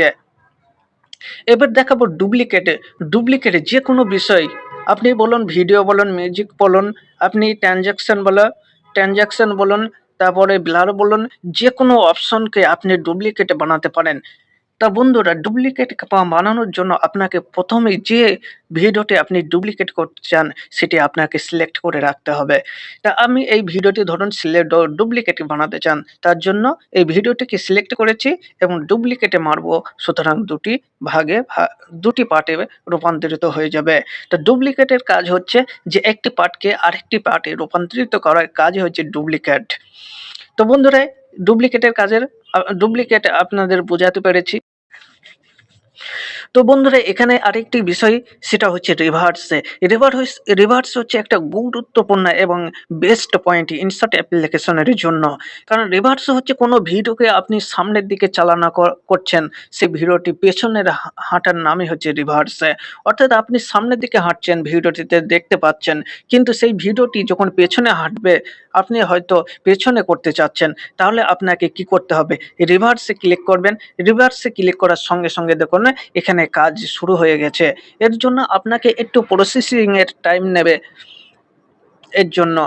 এবার দেখাবো ডুপ্লিকেটে যে কোনো বিষয় আপনি বলুন, ভিডিও বলুন, মিউজিক বলুন, আপনি ট্রানজাকশন বলুন, তারপরে ব্লার বলুন, যে কোনো অপশনকে আপনি ডুপ্লিকেটে বানাতে পারেন। তা বন্ধুরা ডুপ্লিকেট বানানোর জন্য আপনাকে প্রথমেই যে ভিডিওটি আপনি ডুপ্লিকেট করতে চান সেটি আপনাকে সিলেক্ট করে রাখতে হবে। তা আমি এই ভিডিওটি ধরুন ডুপ্লিকেট বানাতে চান, তার জন্য এই ভিডিওটিকে সিলেক্ট করেছি এবং ডুপ্লিকেটে মারবো, সুতরাং দুটি পার্টে রূপান্তরিত হয়ে যাবে। তো ডুপ্লিকেটের কাজ হচ্ছে যে একটি পার্টকে আরেকটি পার্টে রূপান্তরিত করার কাজ হচ্ছে ডুপ্লিকেট। তো বন্ধুরা ডুপ্লিকেট আপনাদের বোঝাতে পেরেছি। তো বন্ধুরা এখানে আরেকটি বিষয় সেটা হচ্ছে রিভার্সে। রিভার্স হচ্ছে একটা গুরুত্বপূর্ণ এবং বেস্ট পয়েন্ট ইনশর্ট অ্যাপ্লিকেশনের জন্য। কারণ রিভার্স হচ্ছে কোনো ভিডিওকে আপনি সামনের দিকে চালনা করছেন, সেই ভিডিওটি পেছনের হাঁটার নামই হচ্ছে রিভার্সে। অর্থাৎ আপনি সামনের দিকে হাঁটছেন, ভিডিওটিতে দেখতে পাচ্ছেন, কিন্তু সেই ভিডিওটি যখন পেছনে হাঁটবে, আপনি হয়তো পেছনে করতে চাচ্ছেন, তাহলে আপনাকে কি করতে হবে? রিভার্সে ক্লিক করবেন। রিভার্সে ক্লিক করার সঙ্গে সঙ্গে দেখুন এখানে কাজ শুরু হয়ে গেছে। এর জন্য আপনাকে একটু প্রসেসিং এর টাইম নেবে এর জন্য।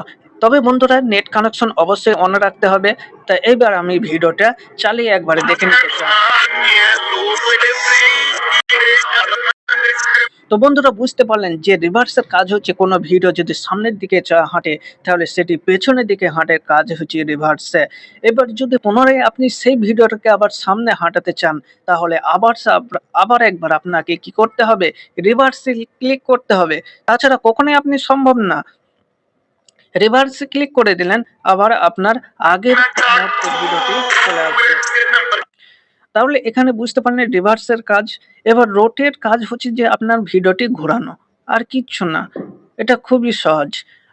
তবে বন্ধুরা নেট কানেকশন অবশ্যই অন রাখতে হবে। তা এইবার আমি ভিডিওটা চালিয়ে একবারে দেখে নিতে চাই। তো বন্ধুরা বুঝতে পারলেন যে রিভার্সের কাজ হচ্ছে কোনো ভিডিও যদি সামনের দিকে হাঁটে, তাহলে সেটি পেছনের দিকে হাঁটে, কাজ হচ্ছে রিভার্সে। এবার যদি পুনরায় আপনি সেই ভিডিওটাকে আবার সামনে হাঁটাতে চান, তাহলে আবার একবার আপনাকে কি করতে হবে? রিভার্সে ক্লিক করতে হবে। তাছাড়া কখনোই আপনি সম্ভব না। রিভার্সে ক্লিক করে দিলেন, আবার আপনার আগের ভিডিওটি চলে আসবে। তাহলে এখানে বুঝতে পারলেন রিভার্সের কাজ। এবার রোটেট কাজ হচ্ছে যে আপনার ভিডিওটি ঘোরানো, আর কিচ্ছু না। এটা খুবই সহজ।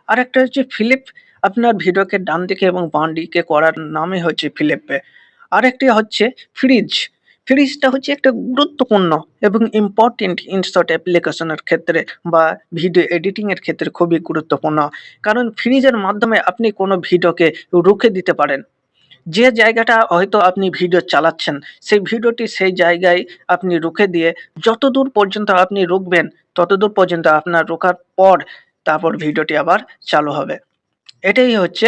আরেকটা হচ্ছে ফ্লিপ, আপনার ভিডিওকে ডান দিকে এবং বাঁ দিকে করার নামই হচ্ছে ফ্লিপে। আরেকটি হচ্ছে ফ্রিজ। ফ্রিজটা হচ্ছে একটা গুরুত্বপূর্ণ এবং ইম্পর্টেন্ট ইনশর্ট অ্যাপ্লিকেশনের ক্ষেত্রে বা ভিডিও এডিটিং এর ক্ষেত্রে খুবই গুরুত্বপূর্ণ। কারণ ফ্রিজের মাধ্যমে আপনি কোনো ভিডিওকে রুখে দিতে পারেন। যে জায়গাটা হয়তো আপনি ভিডিও চালাচ্ছেন, সেই ভিডিওটি সেই জায়গায় আপনি রুখে দিয়ে যতদূর পর্যন্ত আপনি রুকবেন, ততদূর পর্যন্ত আপনার রোকার পর তারপর ভিডিওটি আবার চালু হবে। এটাই হচ্ছে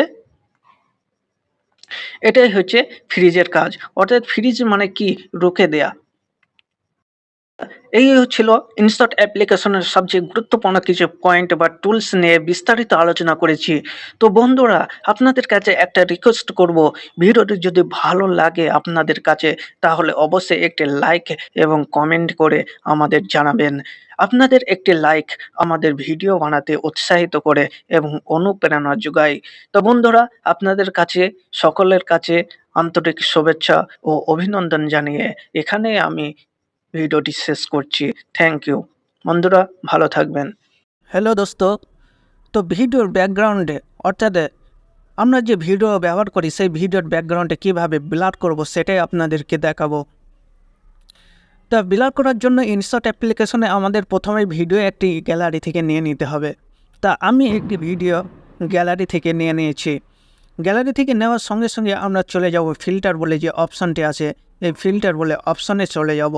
এটাই হচ্ছে ফ্রিজের কাজ। অর্থাৎ ফ্রিজ মানে কি? রুখে দেয়া। এই ছিল ইনশর্ট অ্যাপ্লিকেশনের সবচেয়ে গুরুত্বপূর্ণ কিছু পয়েন্ট বা টুলস নিয়ে বিস্তারিত আলোচনা করেছি। তো বন্ধুরা আপনাদের কাছে একটা রিকোয়েস্ট করব, ভিডিওটি যদি ভালো লাগে আপনাদের কাছে, তাহলে অবশ্যই একটি লাইক এবং কমেন্ট করে আমাদের জানাবেন। আপনাদের একটি লাইক আমাদের ভিডিও বানাতে উৎসাহিত করে এবং অনুপ্রেরণা যোগায়। তো বন্ধুরা আপনাদের কাছে, সকলের কাছে আন্তরিক শুভেচ্ছা ও অভিনন্দন জানিয়ে এখানে আমি ভিডিওটি শেষ করছি। Thank you. বন্ধুরা ভালো থাকবেন। হ্যালো দোস্ত, তো ভিডিওর ব্যাকগ্রাউন্ডে অর্থাৎ আমরা যে ভিডিও ব্যবহার করি সেই ভিডিওর ব্যাকগ্রাউন্ডে কীভাবে ব্লার করব সেটাই আপনাদেরকে দেখাবো। তা ব্লার করার জন্য ইনশর্ট অ্যাপ্লিকেশনে আমাদের প্রথমে ভিডিও একটি গ্যালারি থেকে নিয়ে নিতে হবে। তা আমি একটি ভিডিও গ্যালারি থেকে নিয়ে নিয়েছি। গ্যালারি থেকে নেওয়ার সঙ্গে সঙ্গে আমরা চলে যাব ফিল্টার বলে যে অপশানটি আছে, এই ফিল্টার বলে অপশানে চলে যাব।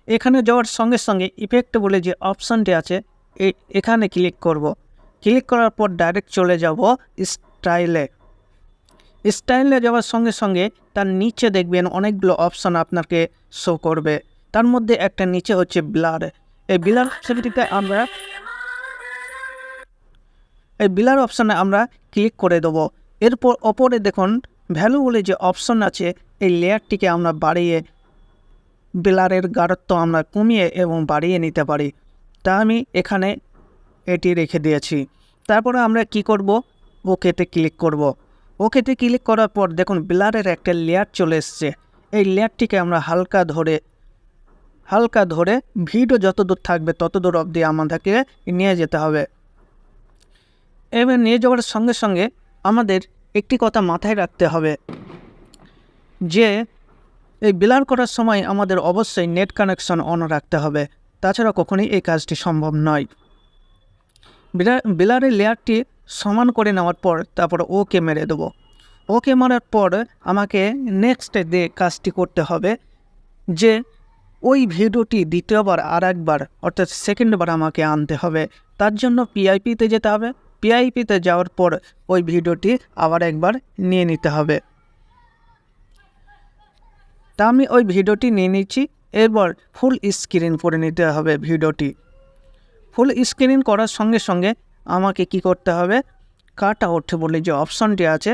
এখানে যাওয়ার সঙ্গে সঙ্গে ইফেক্ট বলে যে অপশানটি আছে এখানে ক্লিক করব। ক্লিক করার পর ডাইরেক্ট চলে যাব স্টাইলে। স্টাইলে যাওয়ার সঙ্গে সঙ্গে তার নিচে দেখবেন অনেকগুলো অপশান আপনাকে শো করবে। তার মধ্যে একটা নিচে হচ্ছে ব্লার। এই ব্লার অপশানে আমরা ক্লিক করে দেবো। এরপর ওপরে দেখুন ভ্যালু বলে যে অপশান আছে, এই লেয়ারটিকে আমরা বাড়িয়ে ব্লারের গাঢ়ত্ব আমরা কমিয়ে এবং বাড়িয়ে নিতে পারি। তা আমি এখানে এটি রেখে দিয়েছি। তারপরে আমরা কি করব? ওকেতে ক্লিক করব। ওকেতে ক্লিক করার পর দেখুন ব্লারের একটা লেয়ার চলে এসছে। এই লেয়ারটিকে আমরা হালকা ধরে ভিডিও যতদূর থাকবে ততদূর অবধি আমাদেরকে নিয়ে যেতে হবে। এবার নিয়ে যাওয়ার সঙ্গে সঙ্গে আমাদের একটি কথা মাথায় রাখতে হবে যে এই ব্লার করার সময় আমাদের অবশ্যই নেট কানেকশন অন রাখতে হবে, তাছাড়া কখনোই এই কাজটি সম্ভব নয়। ব্লারের লেয়ারটি সমান করে নেওয়ার পর তারপর ওকে মেরে দেবো। ওকে মারার পর আমাকে নেক্সট যে কাজটি করতে হবে যে ওই ভিডিওটি দ্বিতীয়বার আর একবার অর্থাৎ সেকেন্ডবার আমাকে আনতে হবে। তার জন্য পিআইপিতে যেতে হবে। পিআইপিতে যাওয়ার পর ওই ভিডিওটি আবার একবার নিয়ে নিতে হবে। তা আমি ওই ভিডিওটি নিয়ে নিচ্ছি। এরপর ফুল স্ক্রিন করে নিতে হবে ভিডিওটি। ফুল স্ক্রিন করার সঙ্গে সঙ্গে আমাকে কি করতে হবে? কাট আউট বলে যে অপশানটি আছে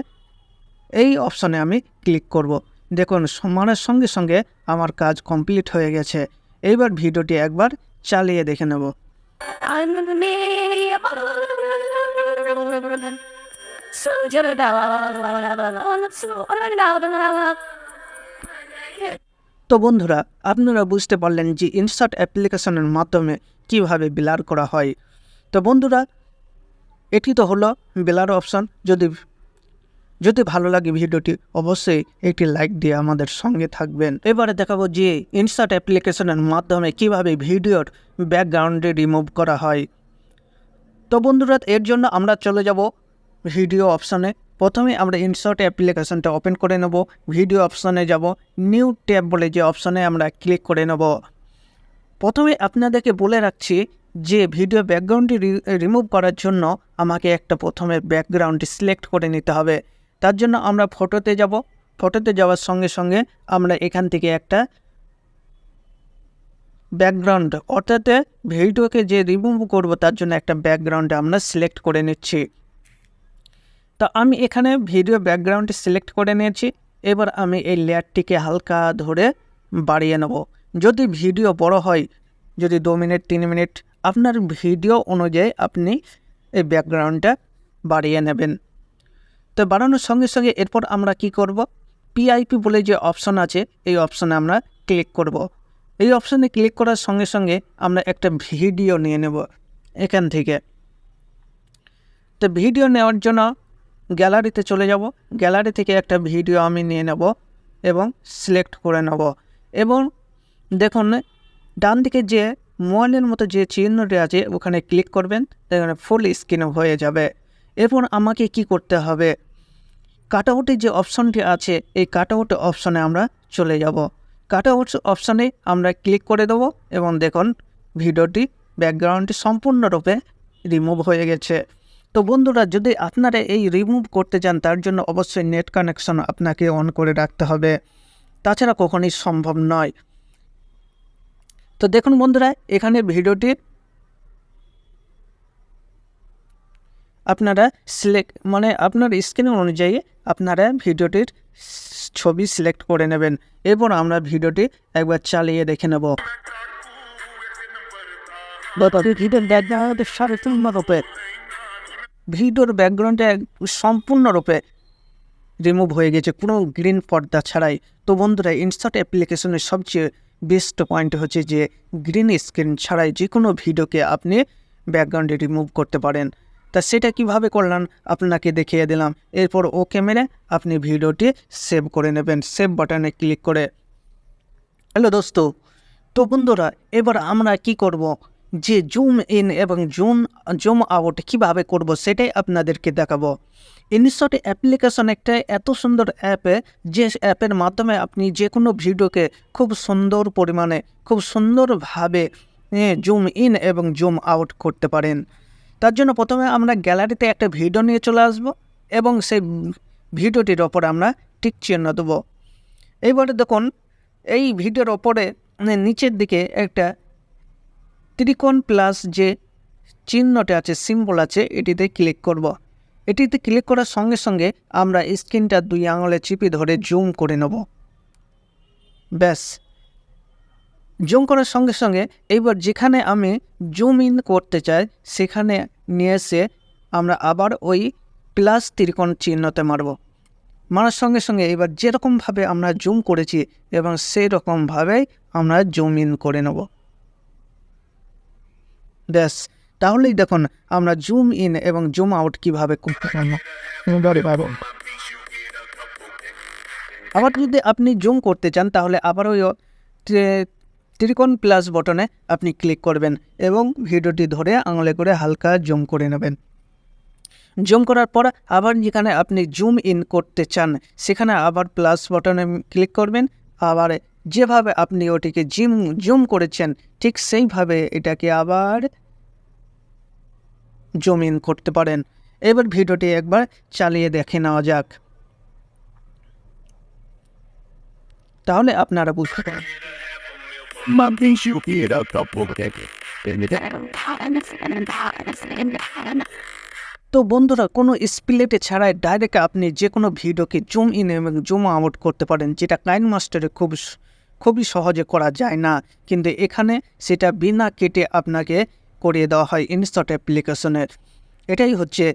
এই অপশানে আমি ক্লিক করব। দেখুন সমানের সঙ্গে সঙ্গে আমার কাজ কমপ্লিট হয়ে গেছে। এইবার ভিডিওটি একবার চালিয়ে দেখে নেব। তো বন্ধুরা, আপনারা বুঝতে পারলেন যে ইনসার্ট অ্যাপ্লিকেশনের মাধ্যমে কিভাবে ব্লার করা হয়। তো বন্ধুরা, এটি তো হলো ব্লার অপশন। যদি ভালো লাগে ভিডিওটি অবশ্যই একটি লাইক দিয়ে আমাদের সঙ্গে থাকবেন। এবারে দেখাবো যে ইনসার্ট অ্যাপ্লিকেশনের মাধ্যমে কিভাবে ভিডিওর ব্যাকগ্রাউন্ডে রিমুভ করা হয়। তো বন্ধুরা, এর জন্য আমরা চলে যাব ভিডিও অপশানে। প্রথমে আমরা ইনসার্ট অ্যাপ্লিকেশনটা ওপেন করে নেব। ভিডিও অপশানে যাব, নিউ ট্যাব বলে যে অপশানে আমরা ক্লিক করে নেব। প্রথমে আপনাদেরকে বলে রাখছি যে ভিডিও ব্যাকগ্রাউন্ডটি রিমুভ করার জন্য আমাকে একটা প্রথমে ব্যাকগ্রাউন্ডটি সিলেক্ট করে নিতে হবে। তার জন্য আমরা ফটোতে যাব। ফটোতে যাওয়ার সঙ্গে সঙ্গে আমরা এখান থেকে একটা ব্যাকগ্রাউন্ড, অর্থাৎ ভিডিওকে যে রিমুভ করব তার জন্য একটা ব্যাকগ্রাউন্ড আমরা সিলেক্ট করে নিচ্ছি। তো আমি এখানে ভিডিও ব্যাকগ্রাউন্ডটি সিলেক্ট করে নিয়েছি। এবার আমি এই লেয়ারটিকে হালকা ধরে বাড়িয়ে নেব। যদি ভিডিও বড় হয়, যদি 2 মিনিট 3 মিনিট, আপনার ভিডিও অনুযায়ী আপনি এই ব্যাকগ্রাউন্ডটা বাড়িয়ে নেবেন। তো বাড়ানোর সঙ্গে সঙ্গে এরপর আমরা কি করব, পিআইপি বলে যে অপশন আছে এই অপশনে আমরা ক্লিক করব। এই অপশনে ক্লিক করার সঙ্গে সঙ্গে আমরা একটা ভিডিও নিয়ে নেব এখান থেকে। তো ভিডিও নেওয়ার জন্য গ্যালারিতে চলে যাব। গ্যালারি থেকে একটা ভিডিও আমি নিয়ে নেব এবং সিলেক্ট করে নেব। এবং দেখুন ডান দিকে যে মোবাইলের মতো যে চিহ্নটি আছে ওখানে ক্লিক করবেন, এখানে ফুল স্ক্রিন হয়ে যাবে। এরপর আমাকে কি করতে হবে, কাটআউটের যে অপশনটি আছে এই কাটআউট অপশনে আমরা চলে যাব। কাটআউট অপশনে আমরা ক্লিক করে দেব এবং দেখুন ভিডিওটি ব্যাকগ্রাউন্ডটি সম্পূর্ণরূপে রিমুভ হয়ে গেছে। তো বন্ধুরা, যদি আপনারা এই রিমুভ করতে চান তার জন্য অবশ্যই নেট কানেকশন আপনাকে অন করে রাখতে হবে, তাছাড়া কখনোই সম্ভব নয়। তো দেখুন বন্ধুরা, এখানে ভিডিওটি আপনারা আপনার স্ক্রিন অনুযায়ী আপনারা ভিডিওটির ছবি সিলেক্ট করে নেবেন। এরপর আমরা ভিডিওটি একবার চালিয়ে দেখে নেব। ভিডিওর ব্যাকগ্রাউন্ডে সম্পূর্ণরূপে রিমুভ হয়ে গেছে, কোনো গ্রিন পর্দা ছাড়াই। তো বন্ধুরা, ইনসার্ট অ্যাপ্লিকেশনের সবচেয়ে বেস্ট পয়েন্ট হচ্ছে যে গ্রিন স্ক্রিন ছাড়াই যে কোনো ভিডিওকে আপনি ব্যাকগ্রাউন্ডে রিমুভ করতে পারেন। তা সেটা কিভাবে করলাম আপনাকে দেখিয়ে দিলাম। এরপর ওকে মেরে আপনি ভিডিওটি সেভ করে নেবেন, সেভ বাটনে ক্লিক করে। হ্যালো দোস্ত, তো বন্ধুরা, এবার আমরা কি করব, যে জুম ইন এবং জুম আউট কিভাবে করব সেটাই আপনাদেরকে দেখাবো। ইনসার্ট অ্যাপ্লিকেশন একটা এত সুন্দর অ্যাপে, যে অ্যাপের মাধ্যমে আপনি যে কোনো ভিডিওকে খুব সুন্দর পরিমাণে, খুব সুন্দরভাবে জুম ইন এবং জুম আউট করতে পারেন। তার জন্য প্রথমে আমরা গ্যালারিতে একটা ভিডিও নিয়ে চলে আসব এবং সেই ভিডিওটির ওপর আমরা টিক চিহ্ন দেবো। এইবারে দেখুন এই ভিডিওর ওপরে নিচের দিকে একটা ত্রিকোণ প্লাস যে চিহ্নটা আছে, সিম্বল আছে, এটিতে ক্লিক করব। এটিতে ক্লিক করার সঙ্গে সঙ্গে আমরা স্ক্রিনটা 2 আঙুলে চিপে ধরে জুম করে নেব। ব্যাস, জুম করার সঙ্গে সঙ্গে এইবার যেখানে আমি জুম ইন করতে চাই সেখানে নিয়ে এসে আমরা আবার ওই প্লাস ত্রিকোণ চিহ্নতে মারার সঙ্গে সঙ্গে এবার যেরকমভাবে আমরা জুম করেছি এবং সেই রকমভাবেই আমরা জুম ইন করে নেব। ব্যাস, তাহলেই দেখুন আমরা জুম ইন এবং জুম আউট কীভাবে করতে পারব। আবার যদি আপনি জুম করতে চান তাহলে আবার ওই ত্রিকোণ প্লাস বটনে আপনি ক্লিক করবেন এবং ভিডিওটি ধরে আঙুলে করে হালকা জুম করে নেবেন। জুম করার পর আবার যেখানে আপনি জুম ইন করতে চান সেখানে আবার প্লাস বটনে ক্লিক করবেন। আবার যেভাবে আপনি ওটিকে জুম করেছেন ঠিক সেইভাবে এটাকে আবার জুম ইন করতে পারেন। এবার ভিডিওটি একবার চালিয়ে দেখে নেওয়া যাক, তাহলে আপনারা বুঝতে পারেন। তো বন্ধুরা, কোনো স্প্লিট ছাড়াই ডাইরেক্ট আপনি যে কোনো ভিডিওকে জুম ইন এবং জুম আউট করতে পারেন, যেটা কাইনমাস্টারে খুবই সহজে করা যায় না, কিন্তু এখানে সেটা বিনা কেটে আপনাকে করিয়ে দেওয়া হয় ইনসার্ট অ্যাপ্লিকেশনের। এটাই হচ্ছে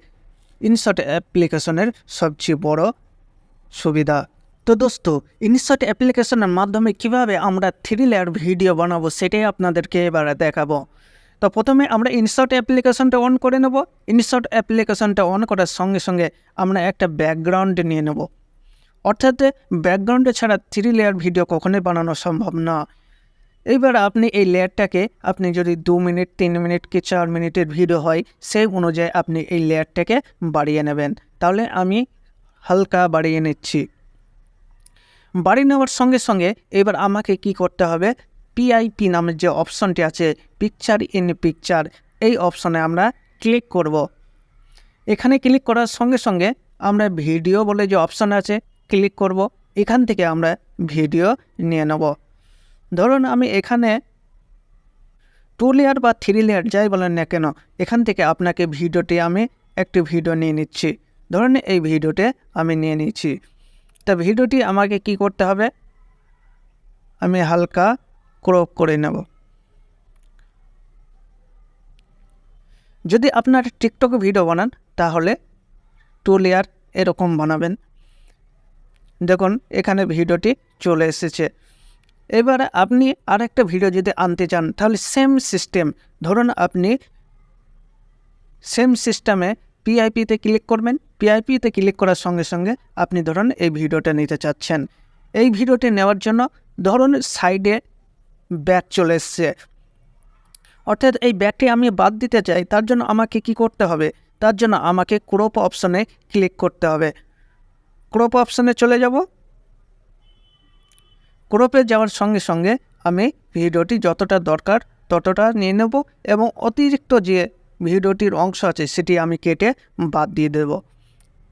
ইনসার্ট অ্যাপ্লিকেশনের সবচেয়ে বড় সুবিধা। তো দোস্ত, ইনশট অ্যাপ্লিকেশনের মাধ্যমে কিভাবে আমরা 3 লেয়ার ভিডিও বানাবো সেটাই আপনাদেরকে এবারে দেখাবো। তো প্রথমে আমরা ইনশট অ্যাপ্লিকেশনটা অন করে নেব। ইনশট অ্যাপ্লিকেশনটা অন করার সঙ্গে সঙ্গে আমরা একটা ব্যাকগ্রাউন্ড নিয়ে নেব। অর্থাৎ ব্যাকগ্রাউন্ডে ছাড়া 3 লেয়ার ভিডিও কখনোই বানানো সম্ভব না। এইবার আপনি এই লেয়ারটাকে আপনি যদি 2 মিনিট 3 মিনিট কি 4 মিনিটের ভিডিও হয় সেই অনুযায়ী আপনি এই লেয়ারটাকে বাড়িয়ে নেবেন। তাহলে আমি হালকা বাড়িয়ে নিচ্ছি। বাড়িয়ে নেওয়ার সঙ্গে সঙ্গে এবার আমাকে কি করতে হবে, পিআইপি নামের যে অপশনটি আছে, পিকচার ইন পিকচার, এই অপশনে আমরা ক্লিক করব। এখানে ক্লিক করার সঙ্গে সঙ্গে আমরা ভিডিও বলে যে অপশন আছে ক্লিক করব। এখান থেকে আমরা ভিডিও নিয়ে নেব। ধরুন আমি এখানে 2 লেয়ার বা 3 লেয়ার যাই বলেন না কেন, এখান থেকে আপনাকে ভিডিওটি আমি একটি ভিডিও নিয়ে নিচ্ছি। ধরুন এই ভিডিওতে আমি নিয়ে নিচ্ছি। তা ভিডিওটি আমাকে কি করতে হবে, আমি হালকা ক্রপ করে নেব। যদি আপনার টিকটকে ভিডিও বানান তাহলে 2 লেয়ার এরকম বানাবেন। দেখুন এখানে ভিডিওটি চলে এসেছে। এবারে আপনি আরেকটা ভিডিও যদি আনতে চান তাহলে সেম সিস্টেম, ধরুন আপনি সেম সিস্টেমে পিআইপিতে ক্লিক করবেন। পিআইপিতে ক্লিক করার সঙ্গে সঙ্গে আপনি ধরুন এই ভিডিওটা নিতে চাচ্ছেন। এই ভিডিওটি নেওয়ার জন্য ধরুন সাইডে ব্যাক চলে এসছে, অর্থাৎ এই ব্যাকটি আমি বাদ দিতে চাই। তার জন্য আমাকে কি করতে হবে, তার জন্য আমাকে ক্রপ অপশনে ক্লিক করতে হবে। ক্রপ অপশনে চলে যাব। ক্রপে যাওয়ার সঙ্গে সঙ্গে আমি ভিডিওটি যতটা দরকার ততটা নিয়ে নেব এবং অতিরিক্ত যে ভিডিওটির অংশ আছে সেটি আমি কেটে বাদ দিয়ে দেব।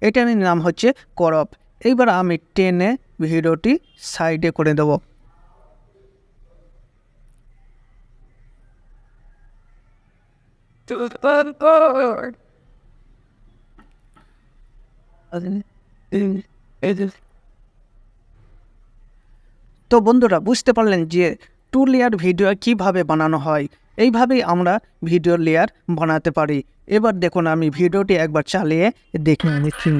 এটার নাম হচ্ছে ক্রপ। এইবার আমি টেনে ভিডিওটি সাইডে করে দেব। তো বন্ধুরা, বুঝতে পারলেন যে 2 লেয়ার ভিডিও কিভাবে বানানো হয়। এইভাবেই আমরা ভিডিও লেয়ার বানাতে পারি। এবার দেখুন আমি ভিডিওটি একবার চালিয়ে দেখে নিচ্ছি।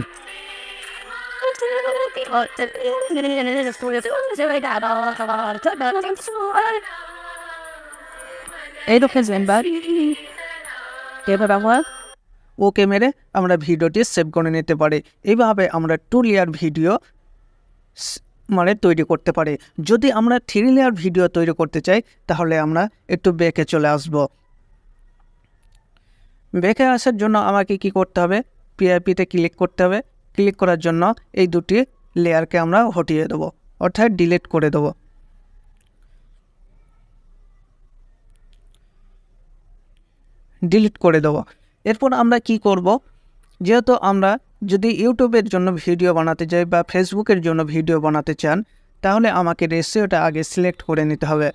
ওকে মেরে আমরা ভিডিওটি সেভ করে নিতে পারি। এইভাবে আমরা 2 লেয়ার ভিডিও মানে তৈরি করতে পারি। যদি আমরা 3 লেয়ার ভিডিও তৈরি করতে চাই তাহলে আমরা একটু ব্যাকে চলে আসব। ব্যাকে আসার জন্য আমাকে কি করতে হবে, পিআইপিতে ক্লিক করতে হবে। ক্লিক করার জন্য এই দুটি লেয়ারকে আমরা হটিয়ে দেবো, অর্থাৎ ডিলিট করে দেবো। ডিলিট করে দেবো। এরপর আমরা কি করব, যেহেতু আমরা যদি ইউটিউবের জন্য ভিডিও বানাতে চাই বা ফেসবুকের জন্য ভিডিও বানাতে চান তাহলে আমাকে রেশিওটা আগে সিলেক্ট করে নিতে হবে।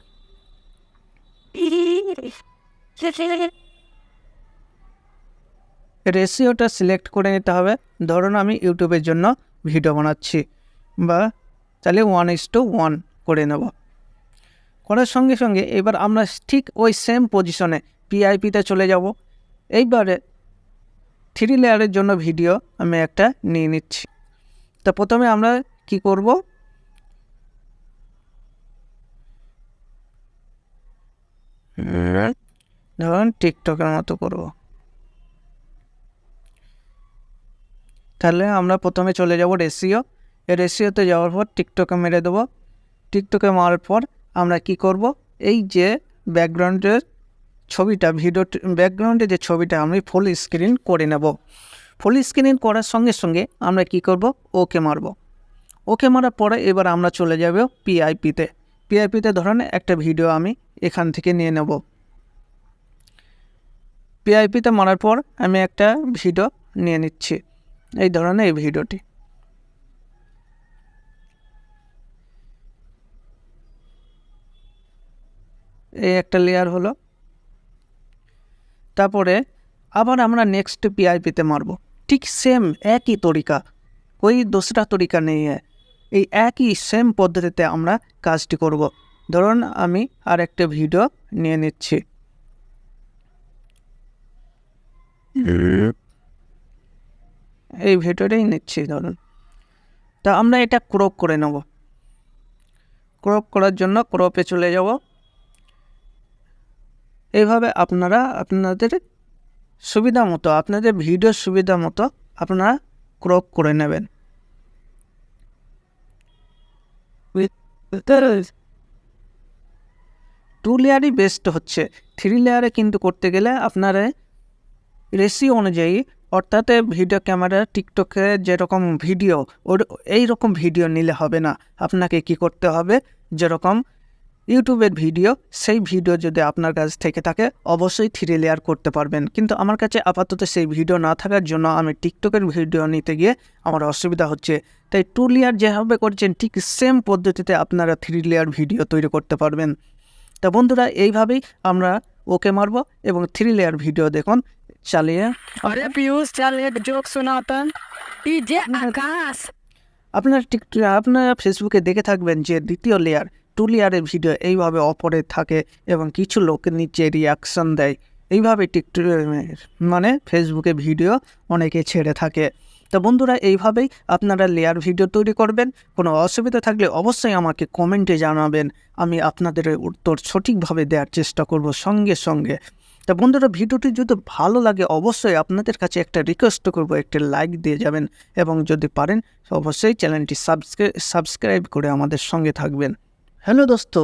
রেশিওটা সিলেক্ট করে নিতে হবে। ধরুন আমি ইউটিউবের জন্য ভিডিও বানাচ্ছি, বা তাহলে 1:1 করে নেব। করার সঙ্গে সঙ্গে এবার আমরা ঠিক ওই সেম পজিশনে পিআইপিতে চলে যাব। এইবারে 3 লেয়ারের জন্য ভিডিও আমি একটা নিয়ে নিচ্ছি। তো প্রথমে আমরা কি করব, ধরুন টিকটকের মতো করব। তাহলে আমরা প্রথমে চলে যাব রেশিও। এই রেশিওতে যাওয়ার পর টিকটকে মেরে দেবো। টিকটকে মারার পর আমরা কি করব, এই যে ব্যাকগ্রাউন্ডের ছবিটা, ভিডিও ব্যাকগ্রাউন্ডে যে ছবিটা আমি ফুল স্ক্রিন করে নেব। ফুল স্ক্রিন করার সঙ্গে সঙ্গে আমরা কি করব, ওকে মারব। ওকে মারার পরে এবার আমরা চলে যাব পিআইপিতে। পিআইপিতে ধরেন একটা ভিডিও আমি এখান থেকে নিয়ে নেব। পিআইপিতে মারার পর আমি একটা ভিডিও নিয়ে নিচ্ছি, এই ধরনের এই ভিডিওটি। এই একটা লেয়ার হলো। তারপরে আবার আমরা নেক্সট পিআইপিতে মারব। ঠিক সেম একই তরিকা, कोई दूसरा तरीका नहीं है। এই একই সেম পদ্ধতিতে আমরা কাজটি করব। ধরুন আমি আর একটা ভিডিও নিয়ে নিচ্ছি। এই ভিডিওটাই নিচ্ছি ধরুন। তা আমরা এটা ক্রপ করে নেব। ক্রপ করার জন্য ক্রপে চলে যাব। এইভাবে আপনারা আপনাদের সুবিধা মতো, আপনাদের ভিডিওর সুবিধা মতো আপনারা ক্রপ করে নেবেন। টু লেয়ারই বেস্ট হচ্ছে। 3 লেয়ারে কিন্তু করতে গেলে আপনারা রেশিও অনুযায়ী, অর্থাৎ ভিডিও ক্যামেরা টিকটকে যেরকম ভিডিও এইরকম ভিডিও নিলে হবে না। আপনাকে কি করতে হবে, যেরকম ইউটিউবের ভিডিও, সেই ভিডিও যদি আপনার কাছ থেকে থাকে অবশ্যই 3 লেয়ার করতে পারবেন। কিন্তু আমার কাছে আপাতত সেই ভিডিও না থাকার জন্য আমি টিকটকের ভিডিও নিতে গিয়ে আমার অসুবিধা হচ্ছে। তাই 2 লেয়ার যেভাবে করছেন ঠিক সেম পদ্ধতিতে আপনারা 3 লেয়ার ভিডিও তৈরি করতে পারবেন। তা বন্ধুরা, এইভাবেই আমরা ওকে মারবো এবং 3 লেয়ার ভিডিও দেখুন চালিয়ে। अरे पीयूष चल एक जोक सुनाता ये आकाश। আপনারা ফেসবুকে দেখে থাকবেন যে দ্বিতীয় লেয়ার 2 লেয়ারের ভিডিও এইভাবে অপরে থাকে এবং কিছু লোক নিচে রিয়াকশান দেয়। এইভাবে টিকটক মানে ফেসবুকে ভিডিও অনেকে ছেড়ে থাকে। তো বন্ধুরা, এইভাবেই আপনারা লেয়ার ভিডিও তৈরি করবেন। কোনো অসুবিধা থাকলে অবশ্যই আমাকে কমেন্টে জানাবেন, আমি আপনাদের উত্তর সঠিকভাবে দেওয়ার চেষ্টা করব সঙ্গে সঙ্গে। তা বন্ধুরা, ভিডিওটি যদি ভালো লাগে অবশ্যই আপনাদের কাছে একটা রিকোয়েস্ট করব, একটি লাইক দিয়ে যাবেন এবং যদি পারেন অবশ্যই চ্যানেলটি সাবস্ক্রাইব করে আমাদের সঙ্গে থাকবেন। হ্যালো দোস্ত,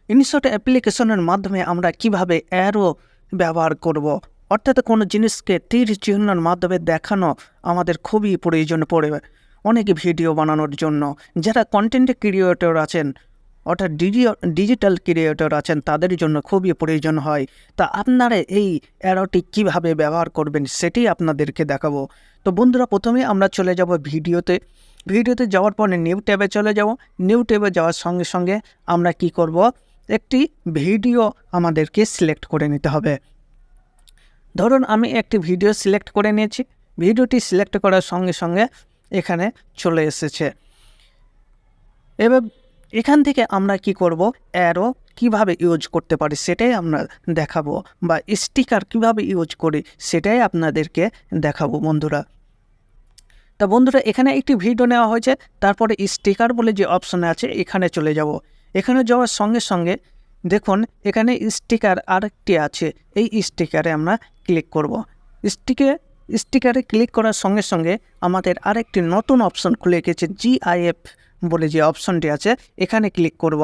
ইনশট অ্যাপ্লিকেশনের মাধ্যমে আমরা কিভাবে অ্যারো ব্যবহার করব, অর্থাৎ কোনো জিনিসকে তীর চিহ্নের মাধ্যমে দেখানো আমাদের খুবই প্রয়োজন পড়ে অনেক ভিডিও বানানোর জন্য। যারা কন্টেন্ট ক্রিয়েটর আছেন, অর্থাৎ ডিজিটাল ক্রিয়েটর আছেন, তাদের জন্য খুবই প্রয়োজন হয়। তা আপনারা এই অ্যারোটি কিভাবে ব্যবহার করবেন সেটি আপনাদেরকে দেখাবো। তো বন্ধুরা, প্রথমে আমরা চলে যাব ভিডিওতে যাওয়ার পরে নিউ ট্যাবে চলে যাব। নিউ ট্যাবে যাওয়ার সঙ্গে সঙ্গে আমরা কি করব, একটি ভিডিও আমাদেরকে সিলেক্ট করে নিতে হবে। ধরুন আমি একটি ভিডিও সিলেক্ট করে নিয়েছি। ভিডিওটি সিলেক্ট করার সঙ্গে সঙ্গে এখানে চলে এসেছে। এবার এখান থেকে আমরা কি করব, অ্যারো কিভাবে ইউজ করতে পারি সেটাই আমরা দেখাবো, বা স্টিকার কিভাবে ইউজ করি সেটাই আপনাদেরকে দেখাবো বন্ধুরা। তা বন্ধুরা, এখানে একটি ভিডিও নেওয়া হয়েছে, তারপরে স্টিকার বলে যে অপশানে আছে এখানে চলে যাব। এখানে যাওয়ার সঙ্গে সঙ্গে দেখুন এখানে স্টিকার আরেকটি আছে, এই স্টিকারে আমরা ক্লিক করব। স্টিকারে ক্লিক করার সঙ্গে সঙ্গে আমাদের আরেকটি নতুন অপশন খুলে গেছে, GIF বলে যে অপশনটি আছে, এখানে ক্লিক করব।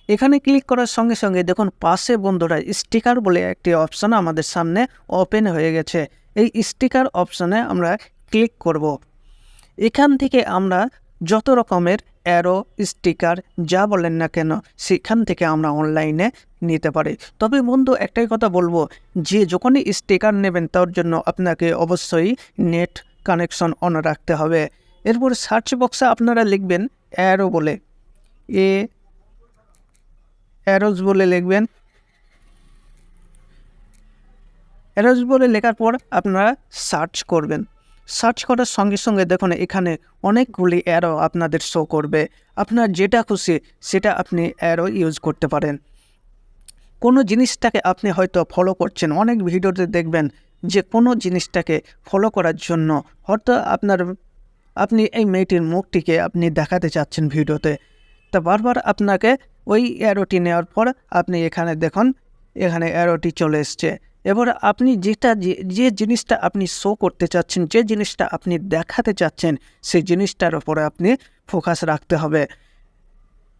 এখানে ক্লিক করার সঙ্গে সঙ্গে দেখুন পাশে বন্ধুরা স্টিকার বলে একটি অপশন আমাদের সামনে ওপেন হয়ে গেছে। এই স্টিকার অপশনে আমরা ক্লিক করব। এখান থেকে আমরা যত রকমের অ্যারো, স্টিকার যা বলেন না কেন সেখান থেকে আমরা অনলাইনে নিতে পারি। তবে বন্ধু, একটাই কথা বলবো, যে যখনই স্টিকার নেবেন তার জন্য আপনাকে অবশ্যই নেট কানেকশন অন রাখতে হবে। এরপর সার্চ বক্সে আপনারা লিখবেন অ্যারো বলে, অ্যারোস বলে লিখবেন। অ্যারোস বলে লেখার পর আপনারা সার্চ করবেন। সার্চ করার সঙ্গে সঙ্গে দেখুন এখানে অনেকগুলি অ্যারো আপনাদের শো করবে। আপনার যেটা খুশি সেটা আপনি অ্যারো ইউজ করতে পারেন। কোনো জিনিসটাকে আপনি হয়তো ফলো করছেন, অনেক ভিডিওতে দেখবেন যে কোনো জিনিসটাকে ফলো করার জন্য হয়তো আপনি এই মেয়েটির মুখটিকে আপনি দেখাতে চাচ্ছেন ভিডিওতে, তা বারবার আপনাকে ওই অ্যারোটি নেওয়ার পর আপনি এখানে দেখুন এখানে অ্যারোটি চলে এসছে। এবার আপনি যে জিনিসটা আপনি শো করতে চাচ্ছেন, যে জিনিসটা আপনি দেখাতে চাচ্ছেন, সেই জিনিসটার উপরে আপনি ফোকাস রাখতে হবে।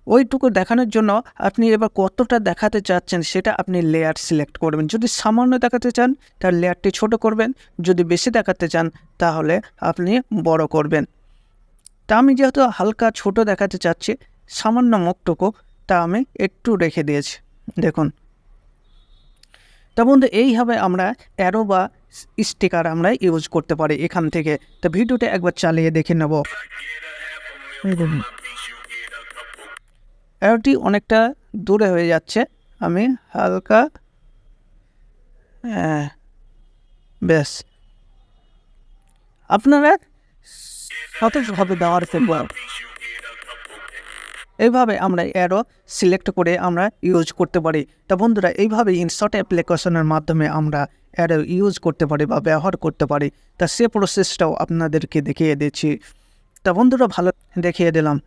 ওইটুকু দেখানোর জন্য আপনি এবার কতটা দেখাতে চাচ্ছেন সেটা আপনি লেয়ার সিলেক্ট করবেন। যদি সামান্য দেখাতে চান তাহলে লেয়ারটি ছোট করবেন, যদি বেশি দেখাতে চান তাহলে আপনি বড় করবেন। তা আমি যেহেতু হালকা ছোট দেখাতে চাচ্ছি, সামান্য মুখটুকু তা আমি একটু রেখে দিয়েছি দেখুন। তা বন্ধু, এইভাবে আমরা অ্যারো বা স্টিকার আমরা ইউজ করতে পারি এখান থেকে। তো ভিডিওটা একবার চালিয়ে দেখে নেব। অ্যারোটি অনেকটা দূরে হয়ে যাচ্ছে, আমি হালকা বেশ আপনারা সতর্কভাবে দেওয়ার চেষ্টা। এইভাবে আমরা অ্যারো সিলেক্ট করে আমরা ইউজ করতে পারি। তা বন্ধুরা, এইভাবে ইনশট অ্যাপ্লিকেশনের মাধ্যমে আমরা অ্যারো ইউজ করতে পারি বা ব্যবহার করতে পারি। তা সে প্রসেসটাও আপনাদেরকে দেখিয়ে দিচ্ছি। তা বন্ধুরা ভালো দেখিয়ে দিলাম।